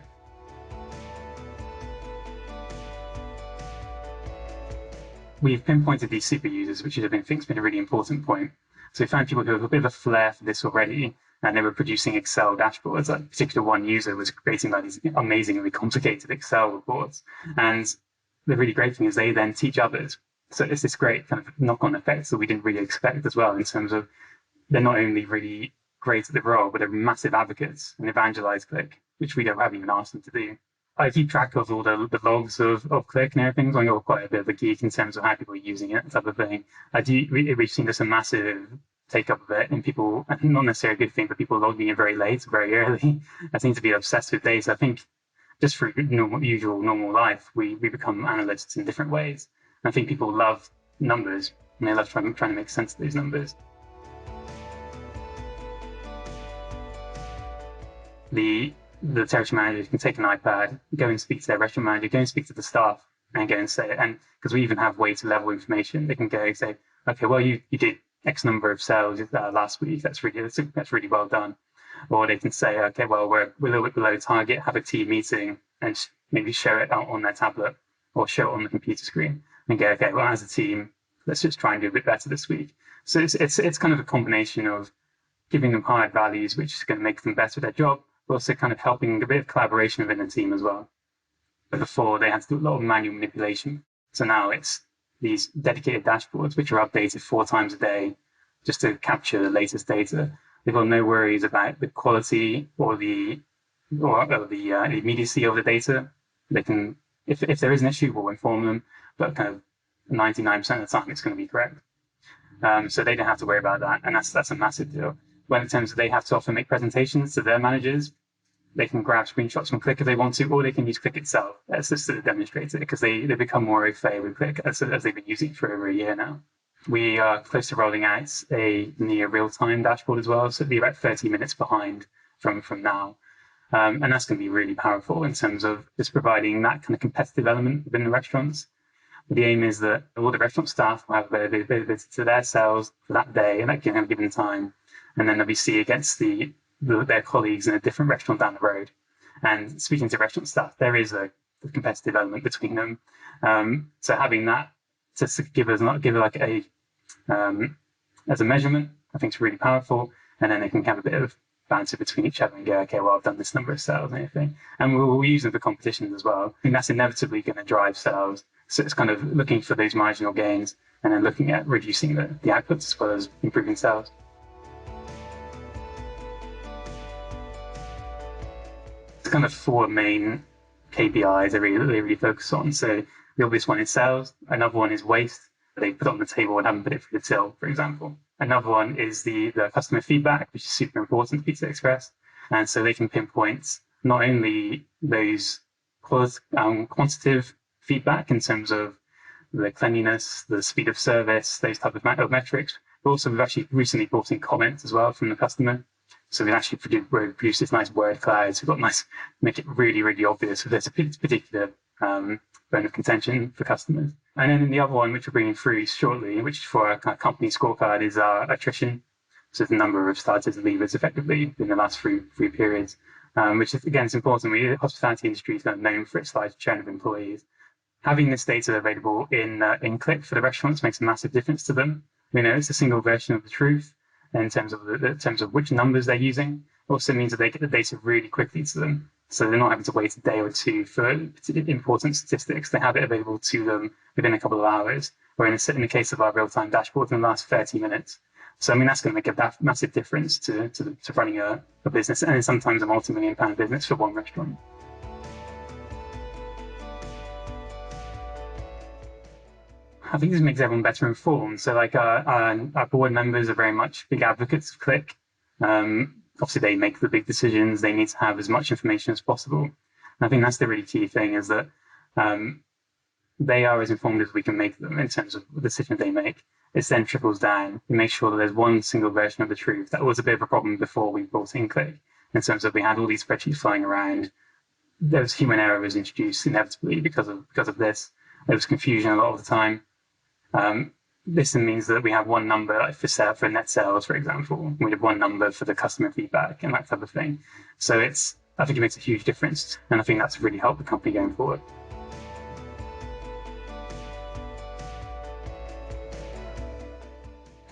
We've pinpointed these super users, which I think has been a really important point. So we found people who have a bit of a flair for this already, and they were producing Excel dashboards. Like, particular one user was creating like these amazingly complicated Excel reports. And the really great thing is they then teach others. So it's this great kind of knock-on effect that we didn't really expect as well, in terms of they're not only really great at the role, but they're massive advocates and evangelize Qlik, which we haven't even asked them to do. I keep track of all the logs of Qlik and everything, so I'm quite a bit of a geek in terms of how people are using it, type of thing. We've seen this a massive take up of it, and people, not necessarily a good thing, but people logging in very late, very early. I seem to be obsessed with data. I think just through normal life, we become analysts in different ways. And I think people love numbers, and they love trying to make sense of these numbers. The territory manager can take an iPad, go and speak to their restaurant manager, go and speak to the staff, and go and say it. And because we even have way to level information, they can go and say, okay, well, you did X number of sales last week. That's really well done. Or they can say, okay, well, we're a little bit below target. Have a team meeting and maybe show it out on their tablet or show it on the computer screen, and go, okay, well, as a team, let's just try and do a bit better this week. So it's kind of a combination of giving them hard values, which is going to make them better at their job, but also kind of helping a bit of collaboration within the team as well. But before, they had to do a lot of manual manipulation. So now it's these dedicated dashboards, which are updated 4 times a day just to capture the latest data. They've got no worries about the quality or the immediacy of the data. They can, if there is an issue, we'll inform them, but kind of 99% of the time it's going to be correct. So they don't have to worry about that, and that's a massive deal. When in terms of they have to often make presentations to their managers, they can grab screenshots from Qlik if they want to, or they can use Qlik itself as just to demonstrate it, because they become more au fait with Qlik as they've been using it for over a year now. We are close to rolling out a near real-time dashboard as well, so it'll be about 30 minutes behind from now. And that's going to be really powerful in terms of just providing that kind of competitive element within the restaurants. The aim is that all the restaurant staff will have availability to their sales for that day and at a given time, and then they'll be seen against their colleagues in a different restaurant down the road. And speaking to restaurant staff, there is a competitive element between them. So having that to give like a as a measurement, I think is really powerful. And then they can have a bit of banter between each other and go, okay, well, I've done this number of sales and everything. And we'll use them for competitions as well. And that's inevitably going to drive sales. So it's kind of looking for those marginal gains and then looking at reducing the outputs as well as improving sales. It's kind of 4 main KPIs they really focus on. So the obvious one is sales. Another one is waste. They put it on the table and haven't put it through the till, for example. Another one is the customer feedback, which is super important to Pizza Express. And so they can pinpoint not only those quantitative feedback in terms of the cleanliness, the speed of service, those type of metrics, but also we've actually recently brought in comments as well from the customer. So we've actually produced this nice word cloud. So we've got make it really, really obvious if there's a particular bone of contention for customers. And then the other one, which we're bringing through shortly, which is for our kind of company scorecard, is our attrition. So the number of starters and leavers effectively in the last three periods, which is, again, it's important. The hospitality industry is kind of known for its large churn of employees. Having this data available in Qlik for the restaurants makes a massive difference to them. We know it's a single version of the truth in terms of which numbers they're using. It also means that they get the data really quickly to them. So they're not having to wait a day or two for important statistics. They have it available to them within a couple of hours, or in the case of our real-time dashboard, in the last 30 minutes. So, I mean, that's going to make a massive difference to running a business, and sometimes a multi-million-pound business for one restaurant. I think this makes everyone better informed. So, like our board members are very much big advocates of Qlik. Obviously, they make the big decisions. They need to have as much information as possible. And I think that's the really key thing, is that they are as informed as we can make them in terms of the decisions they make. It then trickles down. We make sure that there's one single version of the truth. That was a bit of a problem before we brought in Qlik, in terms of we had all these spreadsheets flying around. There was human error was introduced inevitably because of this. There was confusion a lot of the time. This means that we have one number, like for net sales, for example. We have one number for the customer feedback and that type of thing. So I think it makes a huge difference, and I think that's really helped the company going forward.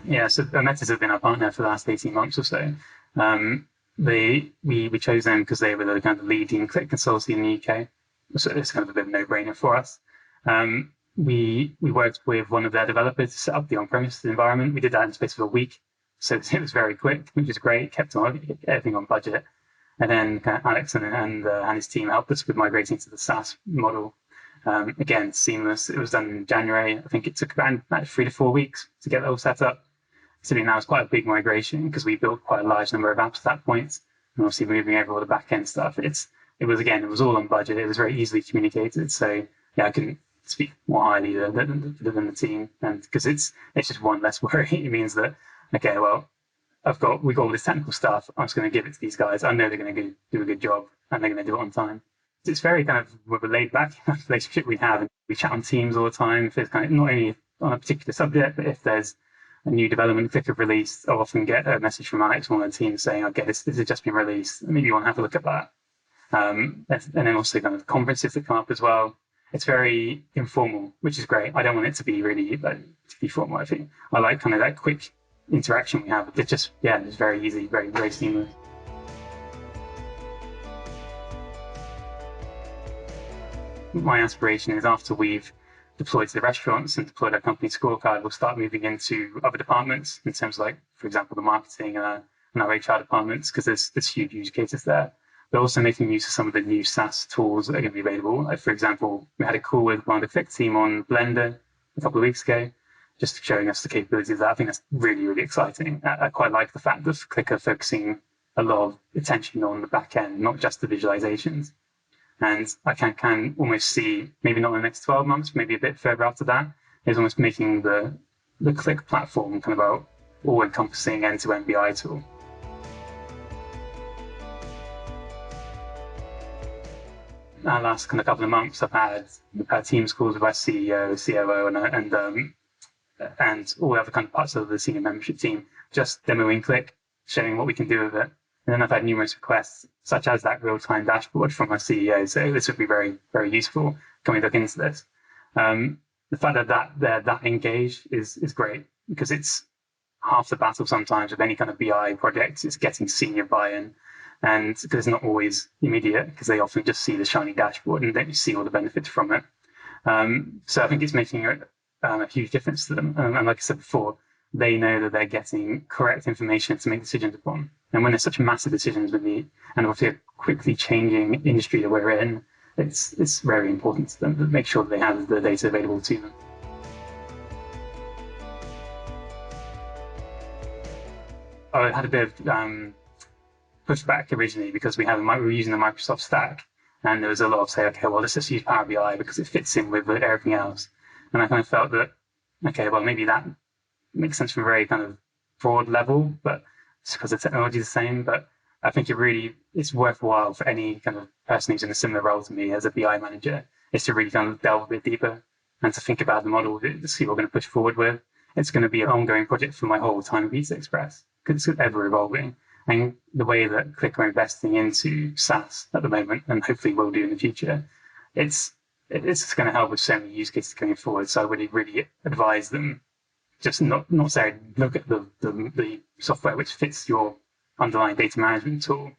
Yeah, so Ometis have been our partner for the last 18 months or so. We chose them because they were the kind of leading Qlik consultancy in the UK. So it's kind of a bit of a no-brainer for us. We worked with one of their developers to set up the on-premise environment. We did that in the space of a week. So it was very quick, which is great, kept everything on budget. And then Alex and his team helped us with migrating to the SaaS model. Again, seamless. It was done in January. I think it took about 3 to 4 weeks to get it all set up. So now it's quite a big migration because we built quite a large number of apps at that point. And obviously moving over all the back-end stuff. It was all on budget. It was very easily communicated. So yeah, I couldn't speak more highly than the team, and because it's just one less worry. It means that, okay, well, we got all this technical stuff. I'm just going to give it to these guys. I know they're going to do a good job, and they're going to do it on time. It's very kind of a laid back relationship we have. We chat on Teams all the time. If it's kind of not only on a particular subject, but if there's a new development Qlik have released, I'll often get a message from Alex on the team saying, okay, this has just been released. Maybe you want to have a look at that. And then also kind of conferences that come up as well. It's very informal, which is great. I don't want it to be really to be formal. I think I like kind of that quick interaction we have. It's just, it's very easy, very, very seamless. my aspiration is after we've deployed to the restaurants and deployed our company scorecard, we'll start moving into other departments in terms of, like, for example, the marketing and our HR departments, because there's huge use cases there. But also making use of some of the new SaaS tools that are going to be available. Like, for example, we had a call with one of the Qlik team on Blender a couple of weeks ago, just showing us the capabilities of that. I think that's really, really exciting. I quite like the fact that Qlik are focusing a lot of attention on the back end, not just the visualizations. And I can almost see, maybe not in the next 12 months, maybe a bit further after that, is almost making the Qlik platform kind of a all-encompassing end-to-end BI tool. Our last kind of couple of months, I've had Teams calls with our CEO, COO, and all the other kind of parts of the senior membership team, just demoing Qlik, showing what we can do with it. And then I've had numerous requests, such as that real-time dashboard from our CEO. So this would be very, very useful. Can we look into this? The fact that they're that engaged is great, because it's half the battle sometimes with any kind of BI project is getting senior buy-in. And because it's not always immediate, because they often just see the shiny dashboard and don't see all the benefits from it. So I think it's making a huge difference to them. And like I said before, they know that they're getting correct information to make decisions upon. And when there's such massive decisions and obviously a quickly changing industry that we're in, it's very important to them to make sure that they have the data available to them. I had a bit of pushback originally because we were using the Microsoft stack, and there was a lot of say, okay, well, let's just use Power BI because it fits in with everything else. And I kind of felt that, okay, well, maybe that makes sense from a very kind of broad level, but it's because the technology is the same. But I think it's worthwhile for any kind of person who's in a similar role to me as a BI manager, is to really kind of delve a bit deeper and to think about the model to see what we're going to push forward with. It's going to be an ongoing project for my whole time at Pizza Express, because it's ever evolving. And the way that Qlik are investing into SaaS at the moment, and hopefully will do in the future, it's going to help with so many use cases going forward. So I would really advise them, just not say look at the software which fits your underlying data management tool,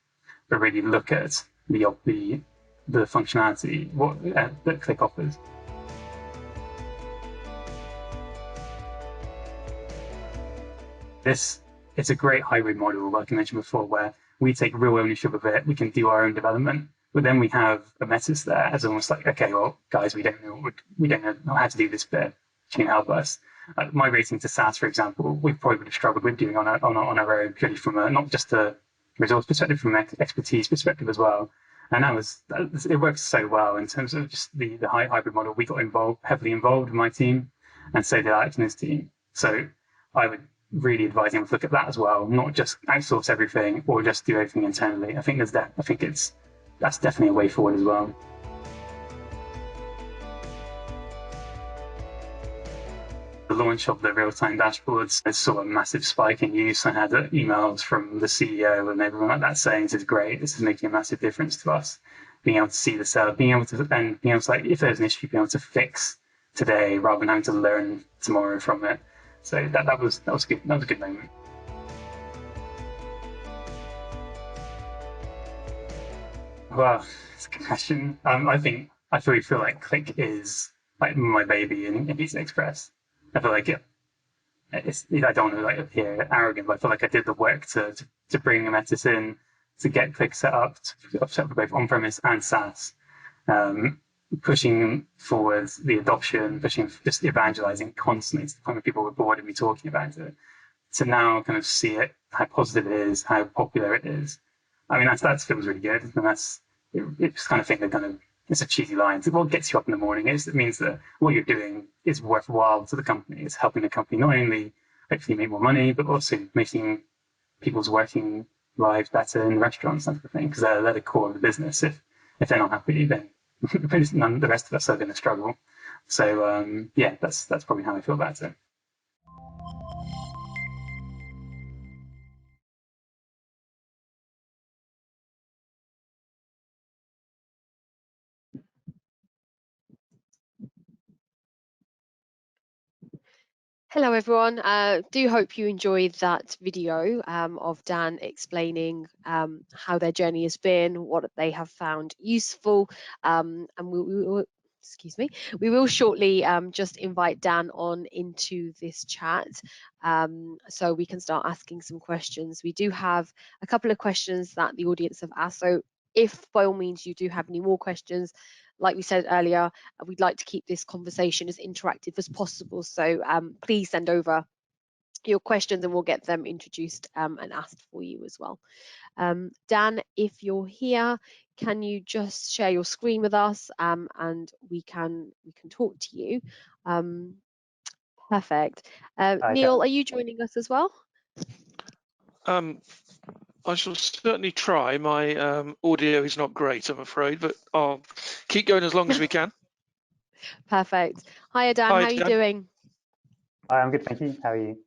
but really look at the functionality that Qlik offers. It's a great hybrid model, like I mentioned before, where we take real ownership of it. We can do our own development, but then we have Ometis there as almost like, okay, well, guys, we don't know how to do this bit. Can you help us? Migrating to SaaS, for example, we probably would have struggled with doing on our own, purely from not just a resource perspective, from an expertise perspective as well. And it works so well in terms of just the hybrid model. We got heavily involved with my team, and so did Alex and his team. So I would really advise him to look at that as well, not just outsource everything or just do everything internally. I think that's definitely a way forward as well. The launch of the real-time dashboards, I saw a massive spike in use. I had emails from the CEO and everyone like that saying, "This is great. This is making a massive difference to us." Being able to see the cell, being able to, like, if there's an issue, being able to fix today rather than having to learn tomorrow from it. So that was good. That was a good moment. Well, it's a good question. I really feel like Qlik is like my baby in Pizza Express. I feel like I don't want to like appear arrogant, but I feel like I did the work to bring Ometis in, to get Qlik set up for both on-premise and SaaS. Pushing forward the adoption, pushing just evangelizing constantly to the point where people were bored of me talking about it. To now kind of see it, how positive it is, how popular it is. I mean, that feels really good, and it's kind of thing that kind of, it's a cheesy line. It's what gets you up in the morning. It means that what you're doing is worthwhile to the company. It's helping the company not only hopefully make more money, but also making people's working lives better in the restaurants, that type of thing, because they're the core of the business. If they're not happy, then the rest of us are going to struggle. So yeah, that's probably how I feel about it. Hello everyone, do hope you enjoyed that video of Dan explaining how their journey has been, what they have found useful, and excuse me, we will shortly just invite Dan on into this chat, so we can start asking some questions. We do have a couple of questions that the audience have asked, so if by all means you do have any more questions, like we said earlier, we'd like to keep this conversation as interactive as possible, so please send over your questions and we'll get them introduced and asked for you as well. Dan, if you're here, can you just share your screen with us, and we can talk to you. Perfect. Neil, are you joining us as well? I shall certainly try. My audio is not great, I'm afraid, but I'll keep going as long as we can. Perfect. Hiya, Dan. Hi, How are you doing? Hi, I'm good, thank you. How are you?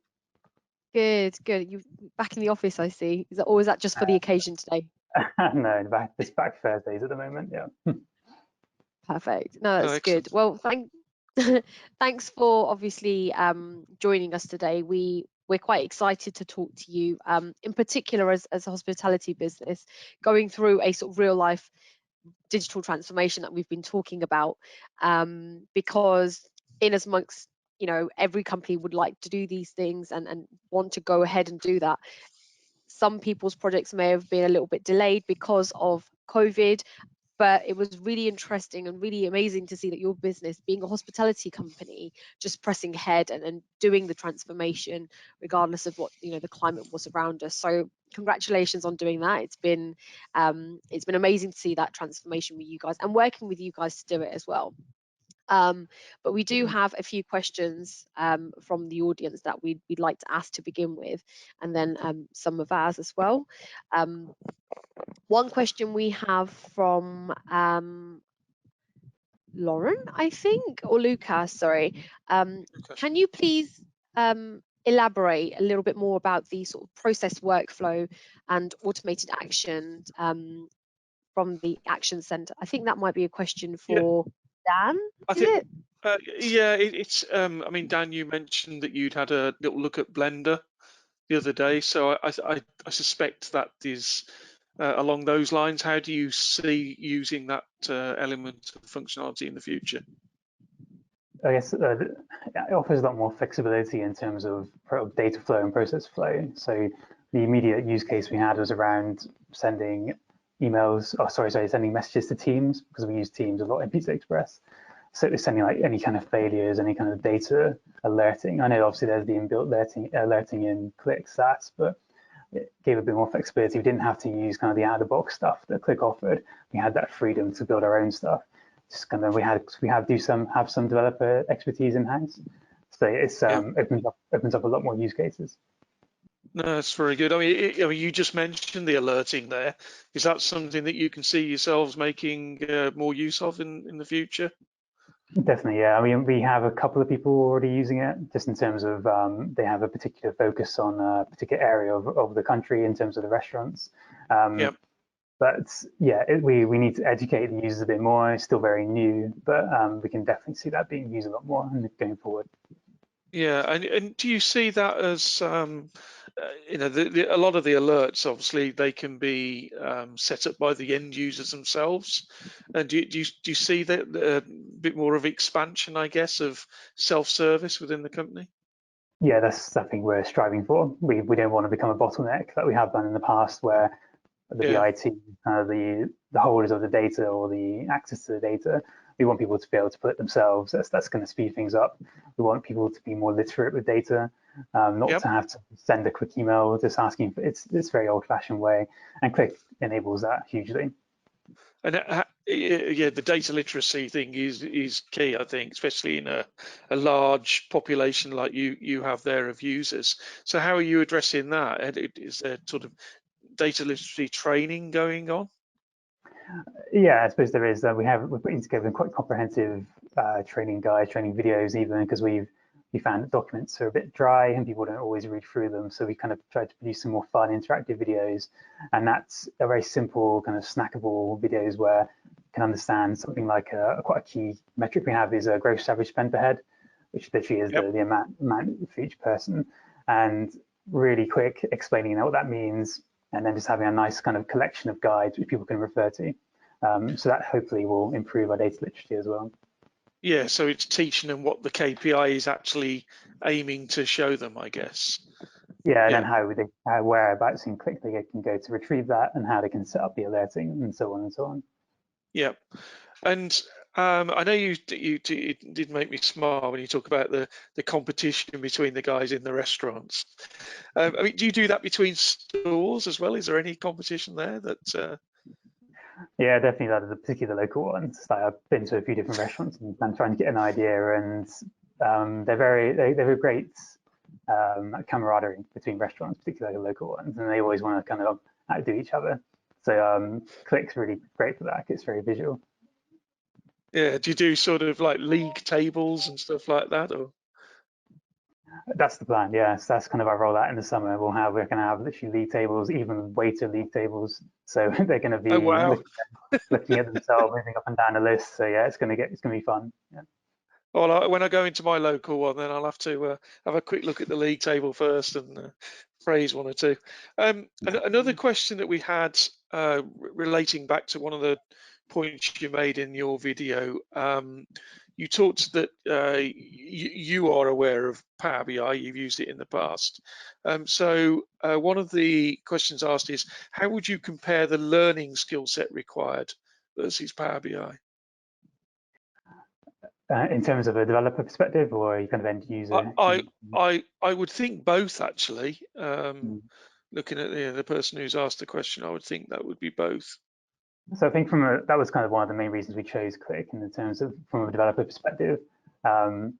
Good, good. You're back in the office, I see. Or is that just for the occasion today? No, it's back Thursdays at the moment, yeah. Perfect. No, that's excellent. good. Well, thanks for obviously joining us today. We're quite excited to talk to you, in particular as a hospitality business, going through a sort of real life digital transformation that we've been talking about, because in as amongst, you know, every company would like to do these things and want to go ahead and do that. Some people's projects may have been a little bit delayed because of COVID, but it was really interesting and really amazing to see that your business, being a hospitality company, just pressing ahead and doing the transformation regardless of what, you know, the climate was around us. So congratulations on doing that. It's been amazing to see that transformation with you guys and working with you guys to do it as well. But we do have a few questions from the audience that we'd like to ask to begin with, and then some of ours as well. One question we have from Lauren, I think, or Lucas, sorry. Can you please elaborate a little bit more about the sort of process workflow and automated action from the Action Centre? I think that might be a question for Dan, it's I mean, Dan, you mentioned that you'd had a little look at Blender the other day, so I suspect that is along those lines. How do you see using that element of functionality in the future? I guess it offers a lot more flexibility in terms of data flow and process flow. So the immediate use case we had was around sending emails, sending messages to Teams, because we use Teams a lot in Pizza Express. So it's sending like any kind of failures, any kind of data alerting. I know obviously there's the inbuilt alerting in Qlik SaaS, but it gave a bit more flexibility. We didn't have to use kind of the out-of-the-box stuff that Qlik offered. We had that freedom to build our own stuff. Just kind of we have some developer expertise in house. So it's opens up a lot more use cases. No, that's very good. I mean, you just mentioned the alerting there. Is that something that you can see yourselves making more use of in the future? Definitely, yeah. I mean, we have a couple of people already using it, just in terms of they have a particular focus on a particular area of the country in terms of the restaurants. But yeah, we need to educate the users a bit more. It's still very new, but we can definitely see that being used a lot more going forward. Yeah, and do you see that as you know, a lot of the alerts, obviously they can be set up by the end users themselves, and do you see that a bit more of expansion, I guess, of self-service within the company? Yeah, that's something we're striving for. We don't want to become a bottleneck like we have done in the past, where the BIT, the holders of the data or the access to the data, we want people to be able to put it themselves. That's going to speed things up. We want people to be more literate with data, not to have to send a quick email just asking for it's very old-fashioned way, and Qlik enables that hugely. And yeah, the data literacy thing is key, I think, especially in a large population like you have there of users. So how are you addressing that? Is there sort of data literacy training going on? Yeah, I suppose there is. We're putting together quite comprehensive training guides, training videos, even because we found that documents are a bit dry and people don't always read through them. So we kind of tried to produce some more fun, interactive videos, and that's a very simple kind of snackable videos where you can understand something like quite a key metric we have is a gross average spend per head, which literally is the amount for each person, and really quick explaining what that means, and then just having a nice kind of collection of guides which people can refer to. So that hopefully will improve our data literacy as well. Yeah, so it's teaching them what the KPI is actually aiming to show them, I guess. Yeah, and then whereabouts in Qlik they can go to retrieve that, and how they can set up the alerting, and so on and so on. Yeah, and I know you did make me smile when you talk about the competition between the guys in the restaurants. I mean, do you do that between stores as well? Is there any competition there that? Yeah, definitely. That is particularly the local ones. Like, I've been to a few different restaurants and I'm trying to get an idea, and they're great camaraderie between restaurants, particularly the local ones, and they always want to kind of outdo each other. So Qlik's really great for that. It's very visual. Yeah, do you do sort of like league tables and stuff like that, or? That's the plan. Yeah, so that's kind of our rollout in the summer. We're going to have literally league tables, even waiter league tables. So they're going to be Oh, wow. looking at themselves, moving up and down the list. So yeah, it's going to be fun. Yeah. Well, when I go into my local one, then I'll have to have a quick look at the league table first and praise one or two. Another question that we had relating back to one of the points you made in your video, you talked that you are aware of Power BI, you've used it in the past. So one of the questions asked is, how would you compare the learning skill set required versus Power BI? In terms of a developer perspective, or kind of end user? I would think both, actually. Looking at the person who's asked the question, I would think that would be both. So I think that was kind of one of the main reasons we chose Qlik, in terms of from a developer perspective. I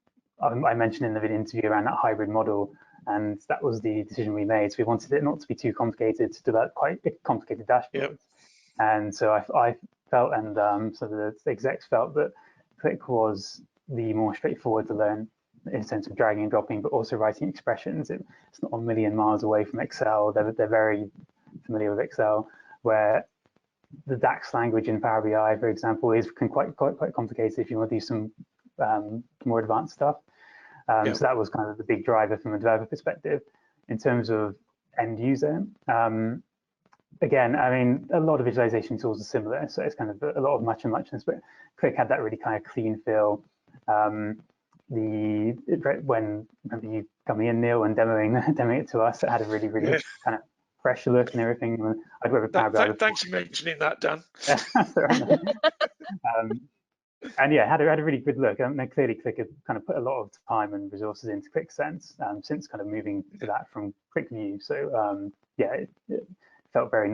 mentioned in the video interview around that hybrid model, and that was the decision we made. So we wanted it not to be too complicated to develop quite complicated dashboards. Yep. And so I felt, and so the execs felt, that Qlik was the more straightforward to learn, in the sense of dragging and dropping, but also writing expressions. It's not a million miles away from Excel. They're very familiar with Excel, where the DAX language in Power BI, for example, can quite complicated if you want to do some more advanced stuff. So that was kind of the big driver from a developer perspective. In terms of end user, again, I mean, a lot of visualization tools are similar, so it's kind of a lot of muchness, but Qlik had that really kind of clean feel. When remember you coming in, Neil, and demoing it to us, it had a really kind of fresh look and everything. I'd worked with Power BI. Thanks for mentioning that, Dan. And yeah, had a really good look. And clearly Qlik had kind of put a lot of time and resources into Qlik Sense since kind of moving to that from Qlik View. So yeah, it felt very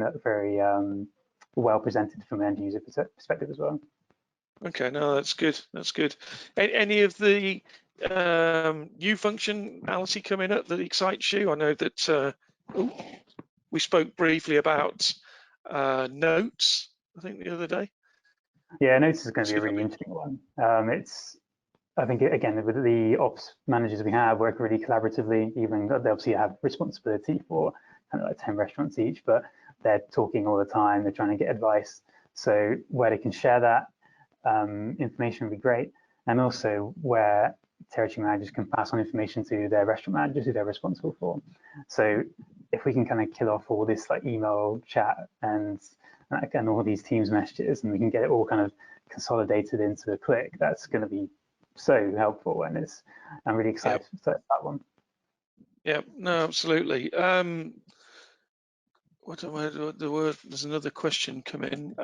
well presented from an end user perspective as well. Okay, no, that's good. That's good. Any of the new functionality coming up that excites you? I know that we spoke briefly about notes, I think, the other day. Yeah, notes is going to be a really interesting one. I think, again, with the ops managers we have work really collaboratively, even though they obviously have responsibility for kind of like 10 restaurants each, but they're talking all the time, they're trying to get advice. So where they can share that information would be great. And also where territory managers can pass on information to their restaurant managers who they're responsible for. So if we can kind of kill off all this like email chat and all these Teams messages, and we can get it all kind of consolidated into a Qlik, that's going to be so helpful. And I'm really excited for that one. Yeah, no, absolutely. There's another question come in.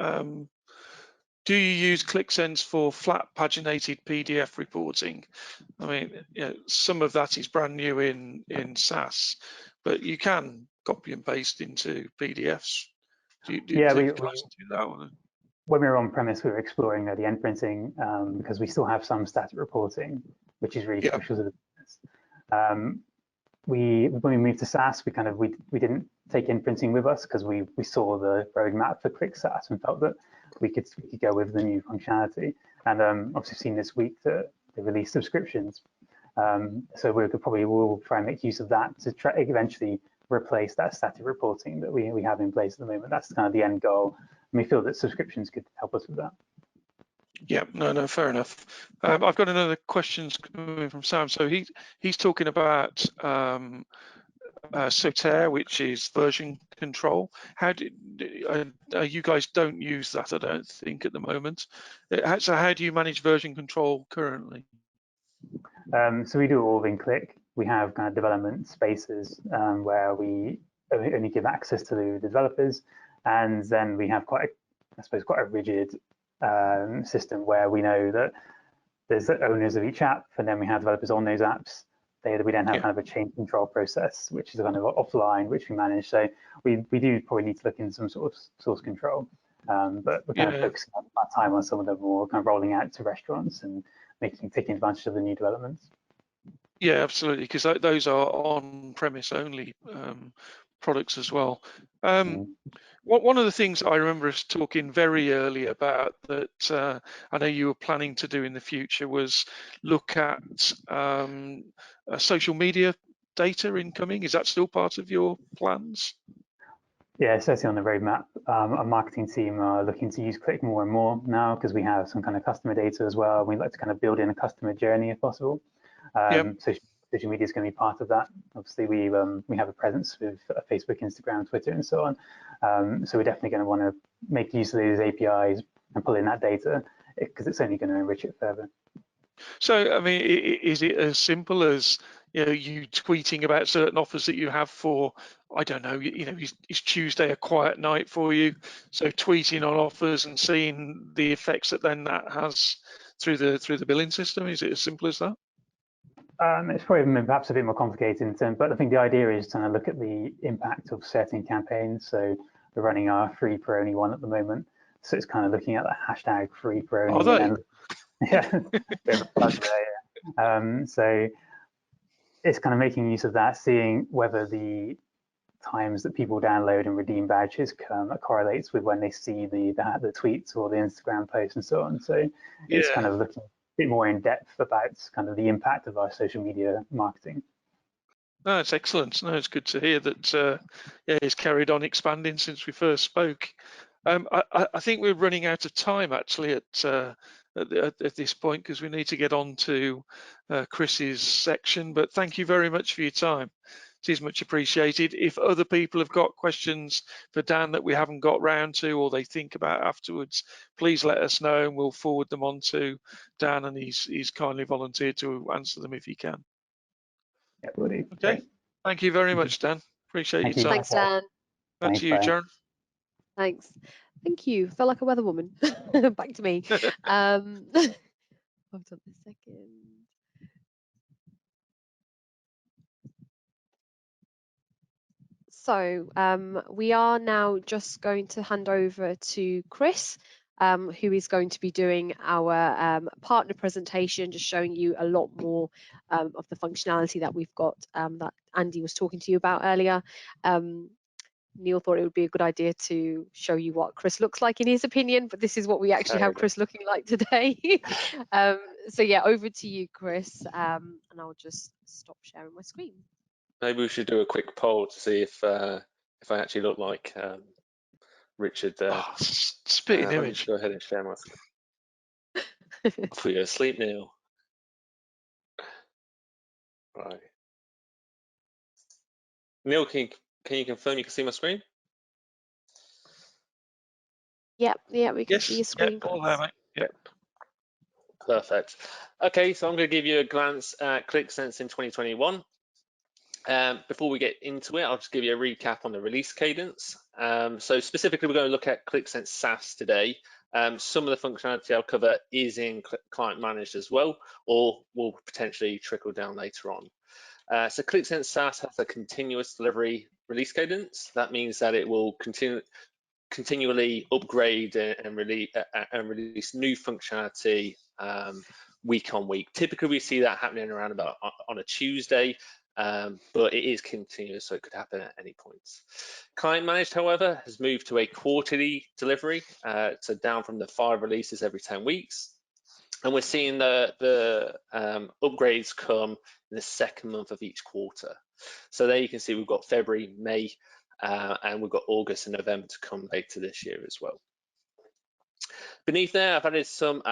Do you use Qlik Sense for flat paginated PDF reporting? I mean, some of that is brand new in SaaS, but you can copy and paste into PDFs. Do you do that one? When we were on premise, we were exploring the end printing because we still have some static reporting, which is really crucial to the business. When we moved to SaaS, we didn't take end printing with us because we saw the roadmap for Qlik SaaS and felt that we could go with the new functionality. And obviously seen this week that they released subscriptions. So we'll try and make use of that to try eventually replace that static reporting that we have in place at the moment. That's kind of the end goal. And we feel that subscriptions could help us with that. Yeah, no, fair enough. I've got another question coming from Sam. So he's talking about Soter, which is version control. How do you guys don't use that? I don't think at the moment. So how do you manage version control currently? So we do it all in Qlik. We have kind of development spaces where we only give access to the developers, and then we have quite a rigid system where we know that there's the owners of each app, and then we have developers on those apps. We then have kind of a change control process, which is kind of offline, which we manage. So we do probably need to look in some sort of source control, but we're kind of focusing our time on some of the more kind of rolling out to restaurants and taking advantage of the new developments. Yeah, absolutely, because those are on-premise only products as well. One of the things I remember us talking very early about that I know you were planning to do in the future was look at social media data incoming. Is that still part of your plans? Yeah, it's certainly on the roadmap. Our marketing team are looking to use Qlik more and more now because we have some kind of customer data as well. We'd like to kind of build in a customer journey if possible. Social media is going to be part of that. Obviously, we have a presence with Facebook, Instagram, Twitter, and so on. So we're definitely going to want to make use of those APIs and pull in that data because it's only going to enrich it further. So, I mean, is it as simple as you tweeting about certain offers that you have for, I don't know, is Tuesday a quiet night for you? So tweeting on offers and seeing the effects that then that has through the billing system. Is it as simple as that? It's probably perhaps a bit more complicated, but I think the idea is to look at the impact of certain campaigns. So we're running our free for only one at the moment. So it's kind of looking at the hashtag free for only. Are they? Yeah, bit of a plug there, yeah. So it's kind of making use of that, seeing whether the times that people download and redeem badges correlates with when they see the tweets or the Instagram posts and so on. So it's kind of looking a bit more in depth about kind of the impact of our social media marketing. No, it's excellent. No, it's good to hear that it's carried on expanding since we first spoke. I think we're running out of time actually at this point because we need to get on to Chris's section. But thank you very much for your time. It is much appreciated. If other people have got questions for Dan that we haven't got round to or they think about afterwards, please let us know and we'll forward them on to Dan, and he's kindly volunteered to answer them if he can. Yeah, will do. Okay. Great. Thank you very much, Dan. Appreciate your time. Thanks, Dan. Back to you, Sharon. Thanks. Thank you. Felt like a weather woman. Back to me. Hold on a second. So we are now just going to hand over to Chris, who is going to be doing our partner presentation, just showing you a lot more of the functionality that we've got that Andy was talking to you about earlier. Neil thought it would be a good idea to show you what Chris looks like in his opinion, but this is what we actually have Chris looking like today. So yeah, over to you, Chris, and I'll just stop sharing my screen. Maybe we should do a quick poll to see if I actually look like Richard. Spitting Let me image. just go ahead and share my screen. Before you're asleep, Neil. Right. Neil, can you confirm you can see my screen? Yeah, we can see your screen. All there, mate. Yep. Perfect. Okay, so I'm going to give you a glance at Qlik Sense in 2021. Before we get into it, I'll just give you a recap on the release cadence. So specifically, we're going to look at Qlik Sense SaaS today. Some of the functionality I'll cover is in client managed as well, or will potentially trickle down later on. So Qlik Sense SaaS has a continuous delivery release cadence. That means that it will continually upgrade and release new functionality week on week. Typically, we see that happening around about on a Tuesday. But it is continuous, so it could happen at any point. Client managed, however, has moved to a quarterly delivery, so down from the 5 releases every 10 weeks. And we're seeing the upgrades come in the second month of each quarter. So there you can see we've got February, May, and we've got August and November to come later this year as well. Beneath there, I've added some,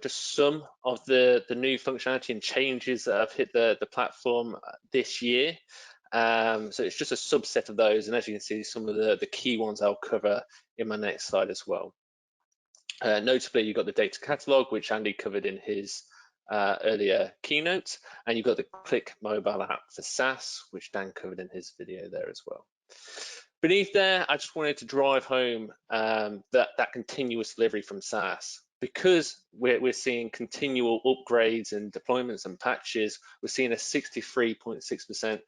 just some of the new functionality and changes that have hit the platform this year. So it's just a subset of those, and as you can see, some of the key ones I'll cover in my next slide as well. Notably, you've got the data catalog, which Andy covered in his earlier keynote, and you've got the Qlik mobile app for SaaS, which Dan covered in his video there as well. Beneath there, I just wanted to drive home that continuous delivery from SaaS. Because we're seeing continual upgrades and deployments and patches, we're seeing a 63.6%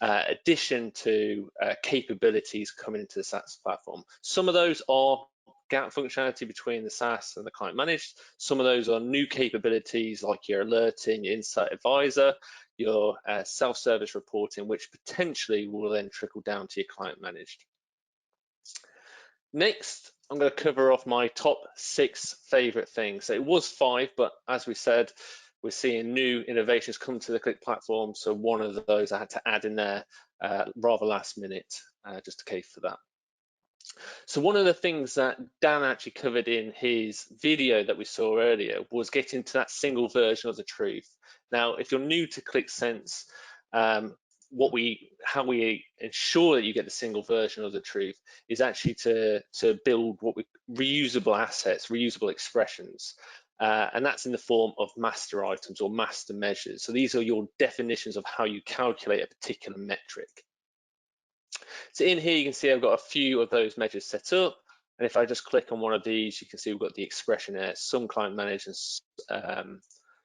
addition to capabilities coming into the SaaS platform. Some of those are gap functionality between the SaaS and the client managed. Some of those are new capabilities like your alerting, your insight advisor, your self-service reporting, which potentially will then trickle down to your client managed. Next, I'm going to cover off my top 6 favorite things. So it was 5, but as we said, we're seeing new innovations come to the Qlik platform. So one of those I had to add in there rather last minute, just to cater for that. So one of the things that Dan actually covered in his video that we saw earlier was getting to that single version of the truth. Now, if you're new to Qlik Sense, how we ensure that you get the single version of the truth is actually to build what we reusable assets, reusable expressions, and that's in the form of master items or master measures. So these are your definitions of how you calculate a particular metric. So in here you can see I've got a few of those measures set up, and if I just click on one of these, you can see we've got the expression there, some client managed and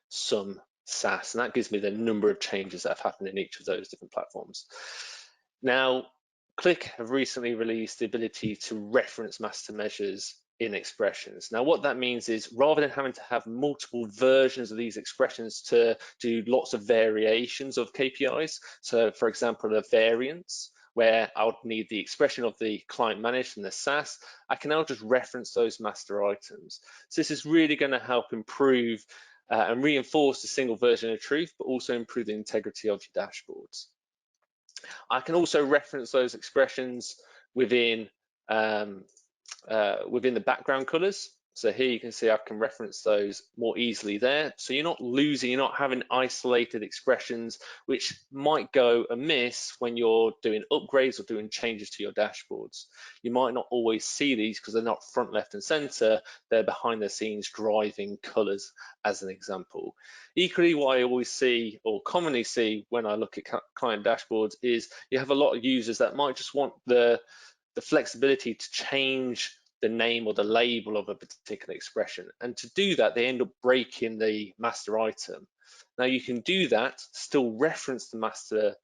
some SaaS, and that gives me the number of changes that have happened in each of those different platforms. Now, Qlik have recently released the ability to reference master measures in expressions. Now, what that means is rather than having to have multiple versions of these expressions to do lots of variations of KPIs, so for example, a variance, where I would need the expression of the client managed and the SaaS, I can now just reference those master items. So this is really going to help improve and reinforce the single version of truth, but also improve the integrity of your dashboards. I can also reference those expressions within the background colors. So here you can see I can reference those more easily there. So you're not losing, you're not having isolated expressions which might go amiss when you're doing upgrades or doing changes to your dashboards. You might not always see these because they're not front, left and center. They're behind the scenes driving colors as an example. Equally, what I always see or commonly see when I look at client dashboards is you have a lot of users that might just want the flexibility to change the name or the label of a particular expression, and to do that they end up breaking the master item. Now you can do that, still reference the master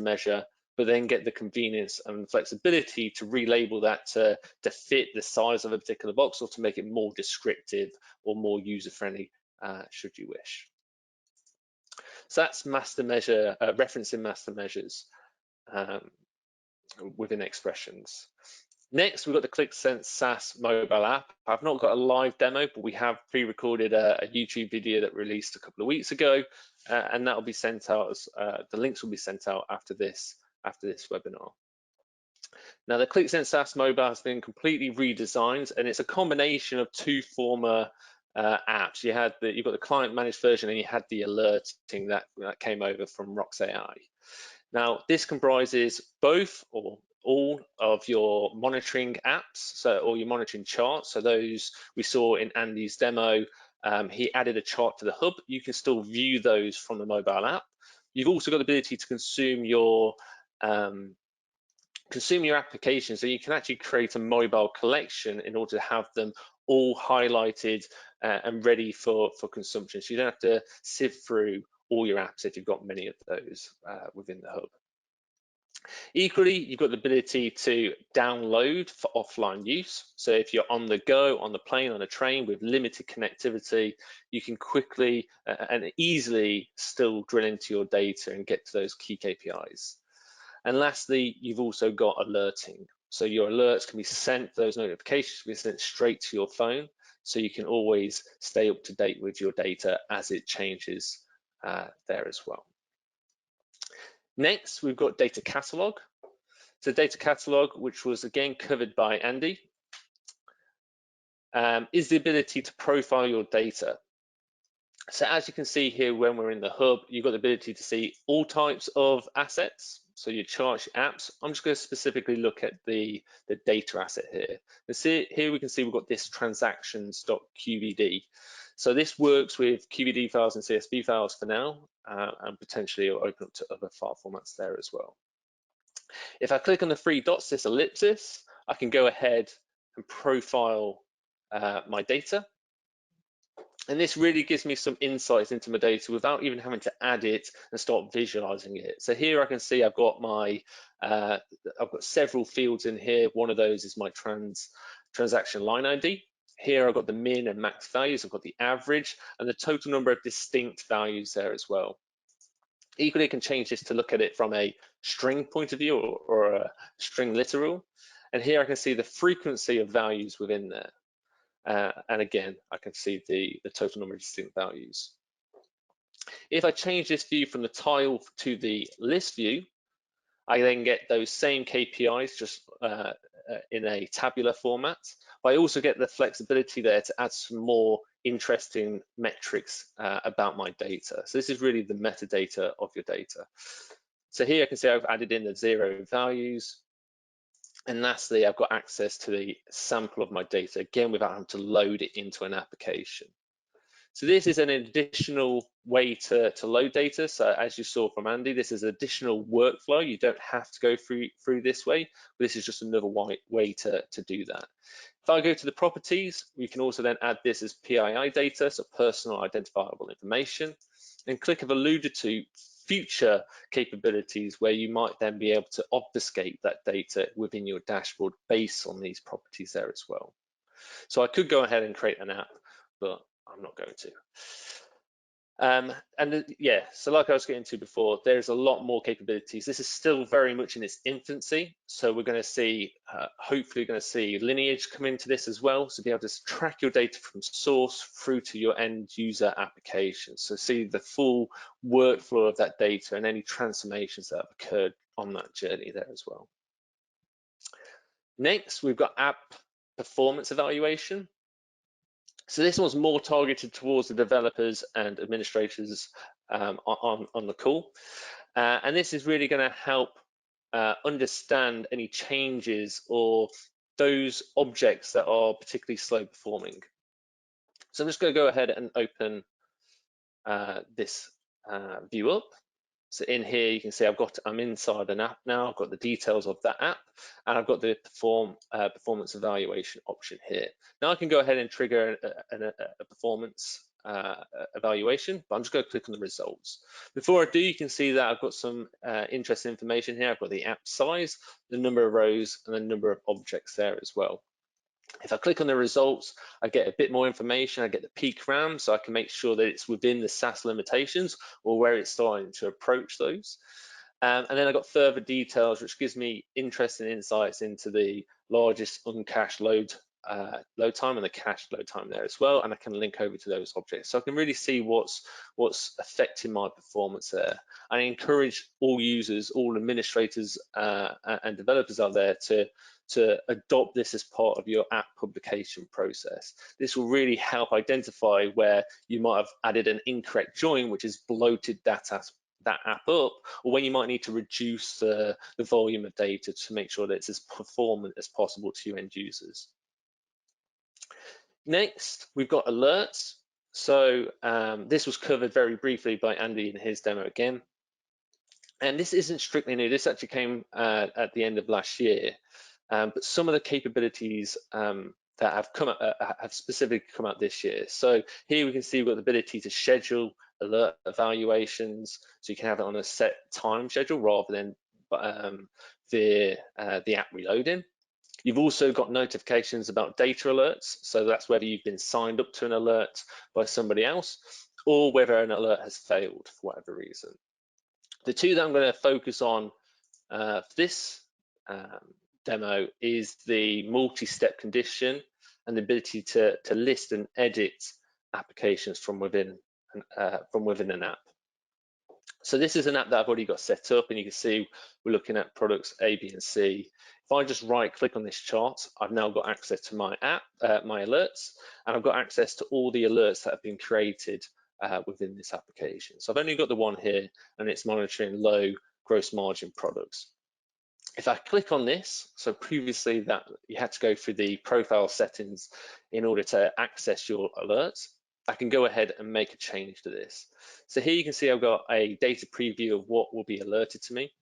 measure, but then get the convenience and flexibility to relabel that to fit the size of a particular box or to make it more descriptive or more user-friendly should you wish. So that's master measure, referencing master measures within expressions. Next, we've got the Qlik Sense SaaS mobile app. I've not got a live demo, but we have pre-recorded a YouTube video that released a couple of weeks ago, and that will be sent out as the links will be sent out after this webinar. Now, the Qlik Sense SaaS mobile has been completely redesigned, and it's a combination of 2 former apps. You've got the client managed version, and you had the alerting that came over from Rox AI. Now, this comprises both or all of your monitoring apps, so all your monitoring charts. So those we saw in Andy's demo, he added a chart to the hub. You can still view those from the mobile app. You've also got the ability to consume your applications, so you can actually create a mobile collection in order to have them all highlighted and ready for consumption. So you don't have to sift through all your apps if you've got many of those within the hub. Equally, you've got the ability to download for offline use. So if you're on the go, on the plane, on a train with limited connectivity, you can quickly and easily still drill into your data and get to those key KPIs. And lastly, you've also got alerting. So your alerts can be sent, those notifications can be sent straight to your phone, so you can always stay up to date with your data as it changes there as well. Next, we've got data catalog. So data catalog, which was again covered by Andy, is the ability to profile your data. So as you can see here, when we're in the hub, you've got the ability to see all types of assets. so your charts, your apps. I'm just going to specifically look at the data asset here. And see here we can see we've got this transactions.qvd. So this works with QVD files and CSV files for now, and potentially it'll open up to other file formats there as well. If I click on the three dots, this ellipsis, I can go ahead and profile my data. And this really gives me some insights into my data without even having to add it and start visualizing it. So here I can see I've got my, I've got several fields in here. One of those is my transaction line ID. Here I've got the min and max values. I've got the average and the total number of distinct values there as well. Equally, I can change this to look at it from a string point of view or a string literal. And here I can see the frequency of values within there. And again, I can see the total number of distinct values. If I change this view from the tile to the list view, I then get those same KPIs just in a tabular format. But I also get the flexibility there to add some more interesting metrics about my data. So this is really the metadata of your data. So here I can see I've added in the 0 values. And lastly, I've got access to the sample of my data, again, without having to load it into an application. So this is an additional way to load data. So as you saw from Andy, this is additional workflow. You don't have to go through this way, but this is just another way to do that. If I go to the properties, we can also then add this as PII data, so personal identifiable information. And Qlik have alluded to future capabilities where you might then be able to obfuscate that data within your dashboard based on these properties there as well. So I could go ahead and create an app, but I'm not going to. Yeah, so like I was getting to before, there's a lot more capabilities. This is still very much in its infancy. So we're going to see, hopefully going to see lineage come into this as well. So be able to track your data from source through to your end user application. So see the full workflow of that data and any transformations that have occurred on that journey there as well. Next, we've got app performance evaluation. So this one's more targeted towards the developers and administrators on the call. And this is really going to help understand any changes or those objects that are particularly slow performing. So I'm just going to go ahead and open this view up. So in here, you can see I'm inside an app now. I've got the details of that app, and I've got the performance evaluation option here. Now I can go ahead and trigger a performance evaluation, but I'm just going to click on the results. Before I do, you can see that I've got some interesting information here. I've got the app size, the number of rows, and the number of objects there as well. If I click on the results, I get a bit more information. I get the peak RAM, so I can make sure that it's within the SaaS limitations or where it's starting to approach those. And then I got further details, which gives me interesting insights into the largest uncached load time and the cached load time there as well. And I can link over to those objects. So I can really see what's affecting my performance there. I encourage all users, all administrators and developers out there to adopt this as part of your app publication process. This will really help identify where you might have added an incorrect join, which has bloated that app up, or when you might need to reduce the volume of data to make sure that it's as performant as possible to your end users. Next, we've got alerts. So this was covered very briefly by Andy in his demo again. And this isn't strictly new. This actually came at the end of last year. But some of the capabilities that have specifically come out this year. So here we can see we've got the ability to schedule alert evaluations, so you can have it on a set time schedule rather than the app reloading. You've also got notifications about data alerts, so that's whether you've been signed up to an alert by somebody else or whether an alert has failed for whatever reason. The two that I'm going to focus on for this demo is the multi-step condition and the ability to list and edit applications from within an app. So this is an app that I've already got set up, and you can see we're looking at products A, B, and C. If I just right click on this chart, I've now got access to my app, my alerts, and I've got access to all the alerts that have been created within this application. So I've only got the one here, and it's monitoring low gross margin products. If I click on this, so previously that you had to go through the profile settings in order to access your alerts, I can go ahead and make a change to this. So here you can see I've got a data preview of what will be alerted to me,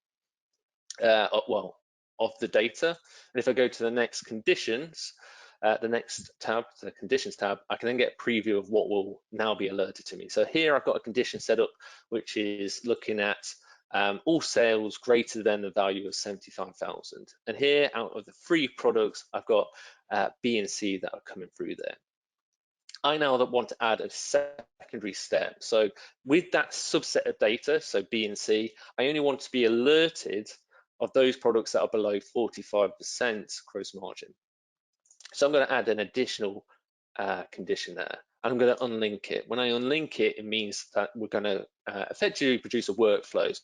of the data. And if I go to the next conditions, the next tab, the conditions tab, I can then get a preview of what will now be alerted to me. So here I've got a condition set up, which is looking at all sales greater than the value of 75,000. And here, out of the 3 products, I've got B and C that are coming through there. I now want to add a secondary step. So with that subset of data, so B and C, I only want to be alerted of those products that are below 45% gross margin. So I'm going to add an additional condition there. I'm going to unlink it. When I unlink it, it means that we're going to effectively produce a workflow.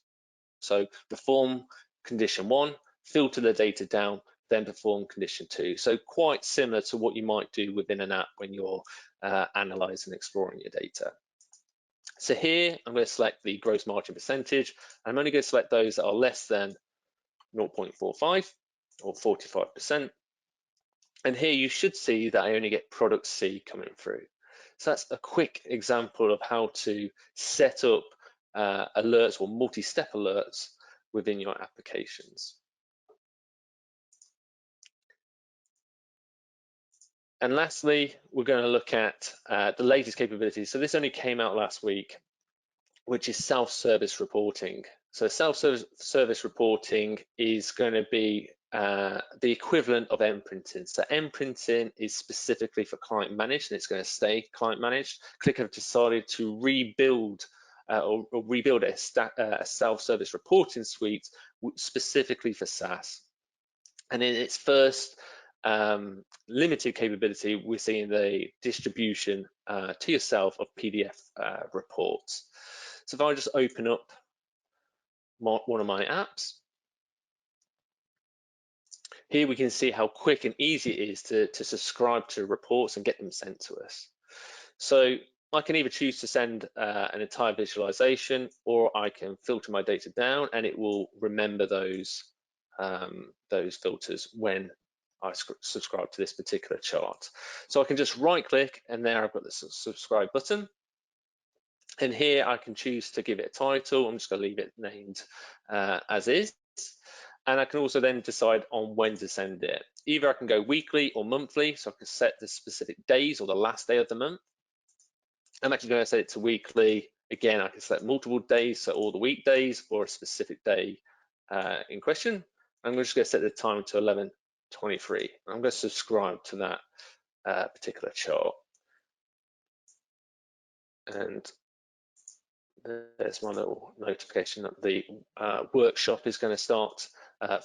So perform condition 1, filter the data down, then perform condition 2. So quite similar to what you might do within an app when you're analyzing and exploring your data. So here I'm going to select the gross margin percentage. I'm only going to select those that are less than 0.45 or 45%. And here you should see that I only get product C coming through. So that's a quick example of how to set up alerts or multi-step alerts within your applications. And lastly, we're going to look at the latest capabilities. So this only came out last week, which is self-service reporting. So self-service reporting is going to be the equivalent of imprinting. So imprinting is specifically for client managed, and it's going to stay client managed. Qlik have decided to rebuild or rebuild a self-service reporting suite specifically for SaaS. And in its first limited capability, we're seeing the distribution to yourself of PDF reports. So if I just open up one of my apps, here we can see how quick and easy it is to subscribe to reports and get them sent to us. So I can either choose to send an entire visualization, or I can filter my data down, and it will remember those filters when I subscribe to this particular chart. So I can just right click, and there I've got the subscribe button. And here I can choose to give it a title. I'm just going to leave it named as is. And I can also then decide on when to send it. Either I can go weekly or monthly, so I can set the specific days or the last day of the month. I'm actually going to set it to weekly. Again, I can select multiple days, so all the weekdays or a specific day in question. I'm just going to set the time to 11:23. I'm going to subscribe to that particular chart. And there's my little notification that the workshop is going to start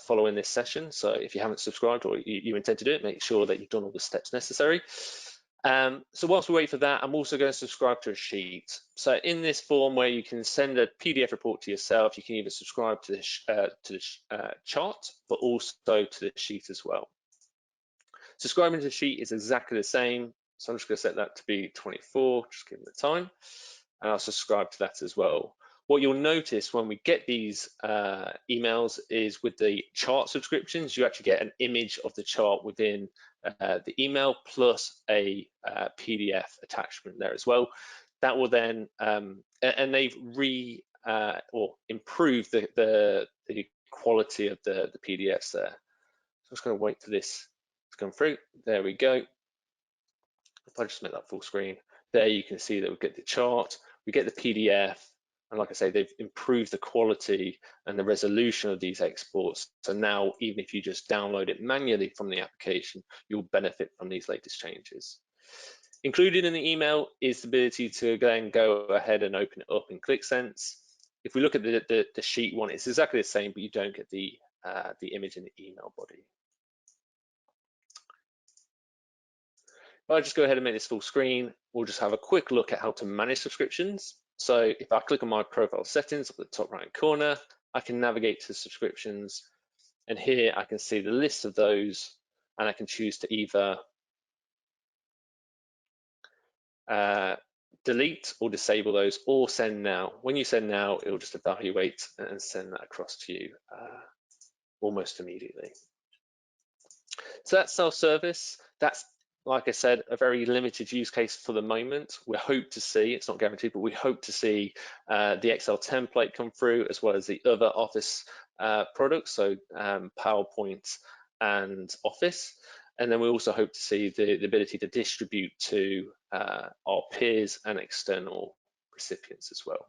following this session. So if you haven't subscribed or you intend to do it, make sure that you've done all the steps necessary. So whilst we wait for that, I'm also going to subscribe to a sheet. So in this form where you can send a PDF report to yourself, you can either subscribe to the chart, but also to the sheet as well. Subscribing to the sheet is exactly the same. So I'm just going to set that to be 24, just give it the time. And I'll subscribe to that as well. What you'll notice when we get these emails is with the chart subscriptions, you actually get an image of the chart within the email plus a PDF attachment there as well. That will then, and they've or improved the quality of the PDFs there. So I'm just going to wait for this to come through. There we go. If I just make that full screen, there you can see that we get the chart, we get the PDF, and like I say, they've improved the quality and the resolution of these exports. So now, even if you just download it manually from the application, you'll benefit from these latest changes. Included in the email is the ability to then go ahead and open it up in Qlik Sense. If we look at the sheet one, it's exactly the same, but you don't get the image in the email body. I'll just go ahead and make this full screen. We'll just have a quick look at how to manage subscriptions. So if I click on my profile settings up at the top right corner, I can navigate to subscriptions. And here I can see the list of those, and I can choose to either delete or disable those, or send now. When you send now, it will just evaluate and send that across to you almost immediately. So that's self-service. That's, like I said, a very limited use case for the moment. We hope to see, it's not guaranteed, but we hope to see the Excel template come through, as well as the other Office products, so PowerPoint and Office. And then we also hope to see the ability to distribute to our peers and external recipients as well.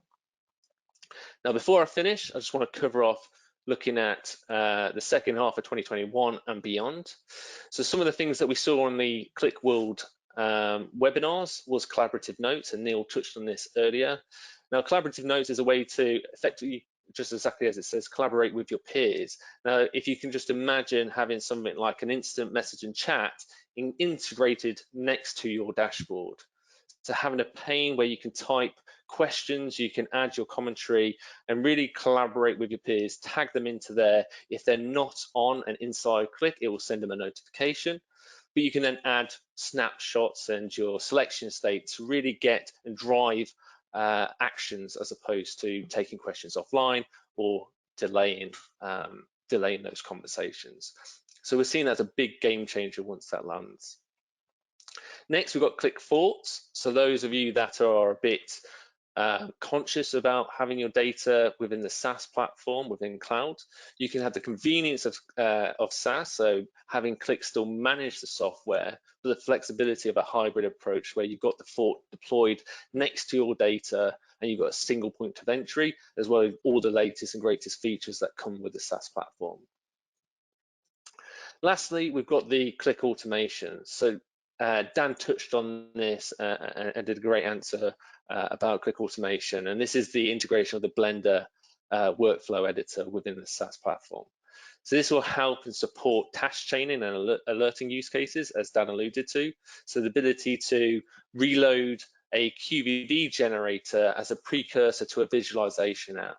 Now, before I finish, I just want to cover off looking at the second half of 2021 and beyond. So some of the things that we saw on the Qlik World webinars was collaborative notes, and Neil touched on this earlier. Now, collaborative notes is a way to effectively, just exactly as it says, collaborate with your peers. Now, if you can just imagine having something like an instant message and chat integrated next to your dashboard. So having a pane where you can type questions, you can add your commentary and really collaborate with your peers, tag them into there. If they're not on and inside Qlik, it will send them a notification. But you can then add snapshots and your selection state to really get and drive actions, as opposed to taking questions offline or delaying those conversations. So we're seeing that as a big game changer once that lands. Next, we've got Qlik Thoughts. So those of you that are a bit conscious about having your data within the SaaS platform, within cloud, you can have the convenience of SaaS, so having Qlik still manage the software, but the flexibility of a hybrid approach where you've got the thought deployed next to your data and you've got a single point of entry, as well as all the latest and greatest features that come with the SaaS platform. Lastly, we've got the Qlik automation. So Dan touched on this and did a great answer about Qlik automation. And this is the integration of the Blender workflow editor within the SaaS platform. So this will help and support task chaining and alerting use cases, as Dan alluded to. So the ability to reload a QVD generator as a precursor to a visualization app,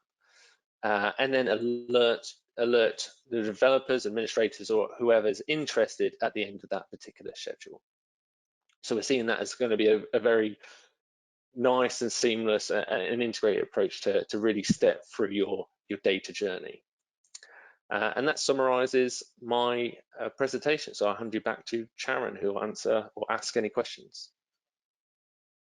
and then alert the developers, administrators, or whoever's interested at the end of that particular schedule. So we're seeing that as going to be a very nice and seamless and integrated approach to really step through your data journey. And that summarizes my presentation. So I'll hand you back to Sharon, who will answer or ask any questions.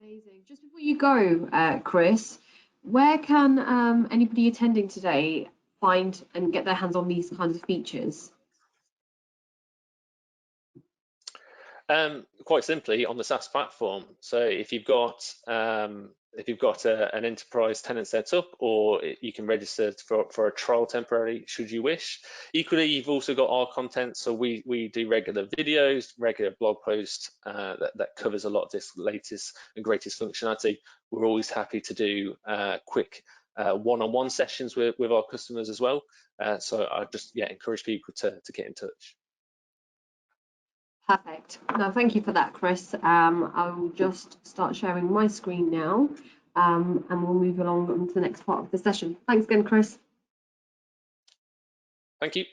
Amazing. Just before you go, Chris, where can anybody attending today find and get their hands on these kinds of features? Quite simply on the SaaS platform. So if you've got an enterprise tenant set up, or you can register for a trial temporarily should you wish. Equally, you've also got our content. So we do regular videos, regular blog posts that covers a lot of this latest and greatest functionality. We're always happy to do quick one-on-one sessions with our customers as well. So I just encourage people to get in touch. Perfect. No, thank you for that, Chris. I will just start sharing my screen now, and we'll move along on to the next part of the session. Thanks again, Chris. Thank you.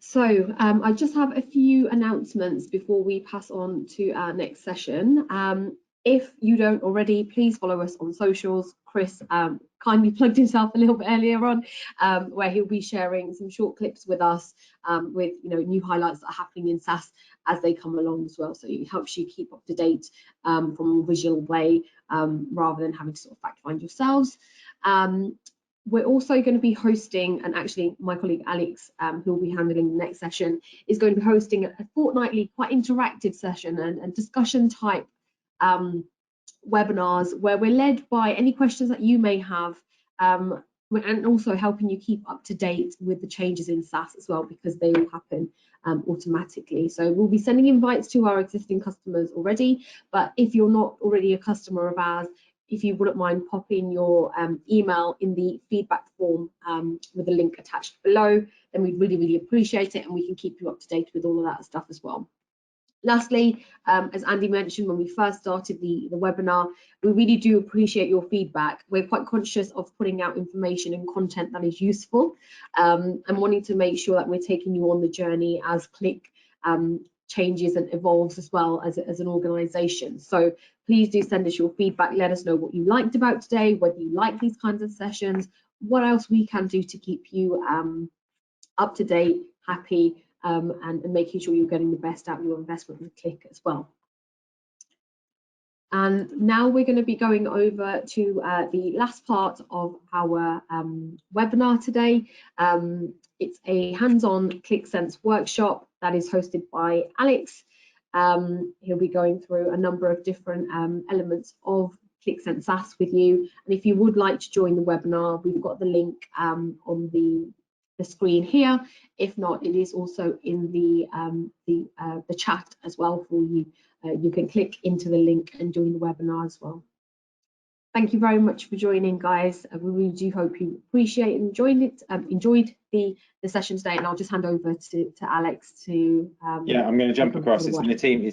So I just have a few announcements before we pass on to our next session. If you don't already, please follow us on socials. Chris kindly plugged himself a little bit earlier on, where he'll be sharing some short clips with us with new highlights that are happening in SaaS as they come along as well. So it helps you keep up to date from a visual way rather than having to sort of fact find yourselves. We're also going to be hosting, and actually my colleague Alex, who will be handling the next session, is going to be hosting a fortnightly, quite interactive session and discussion type webinars where we're led by any questions that you may have, and also helping you keep up to date with the changes in SaaS as well, because they will happen automatically. So we'll be sending invites to our existing customers already, but if you're not already a customer of ours, if you wouldn't mind popping your email in the feedback form with a link attached below, then we'd really, really appreciate it, and we can keep you up to date with all of that stuff as well. Lastly, as Andy mentioned when we first started the webinar, we really do appreciate your feedback. We're quite conscious of putting out information and content that is useful, and wanting to make sure that we're taking you on the journey as Qlik changes and evolves as well as an organisation. So please do send us your feedback. Let us know what you liked about today, whether you like these kinds of sessions, what else we can do to keep you up to date, happy, and making sure you're getting the best out of your investment with Qlik as well. And now we're going to be going over to the last part of our webinar today. It's a hands-on Qlik Sense workshop that is hosted by Alex. He'll be going through a number of different elements of Qlik Sense SaaS with you. And if you would like to join the webinar, we've got the link on the screen here. If not, it is also in the chat as well for you. You can click into the link and join the webinar as well. Thank you very much for joining, guys. We really do hope you appreciate and enjoyed the session today. And I'll just hand over to Alex to. Yeah, I'm going to jump across. It's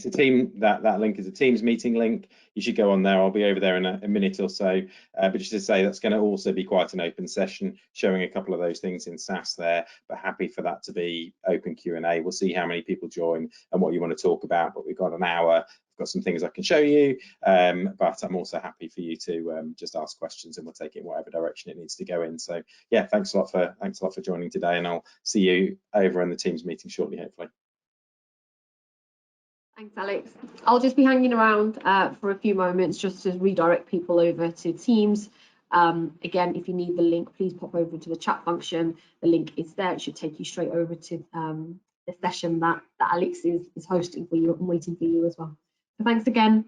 a team. That link is a Teams meeting link. You should go on there. I'll be over there in a minute or so. But just to say, that's going to also be quite an open session, showing a couple of those things in SaaS there. But happy for that to be open Q&A. We'll see how many people join and what you want to talk about. But we've got an hour. I've got some things I can show you, but I'm also happy for you to just ask questions, and we'll take it in whatever direction it needs to go in. So yeah, thanks a lot for joining today, and I'll see you over in the Teams meeting shortly, hopefully. Thanks, Alex. I'll just be hanging around for a few moments just to redirect people over to Teams. Again, if you need the link, please pop over to the chat function. The link is there. It should take you straight over to the session that Alex is hosting for you and waiting for you as well. So thanks again.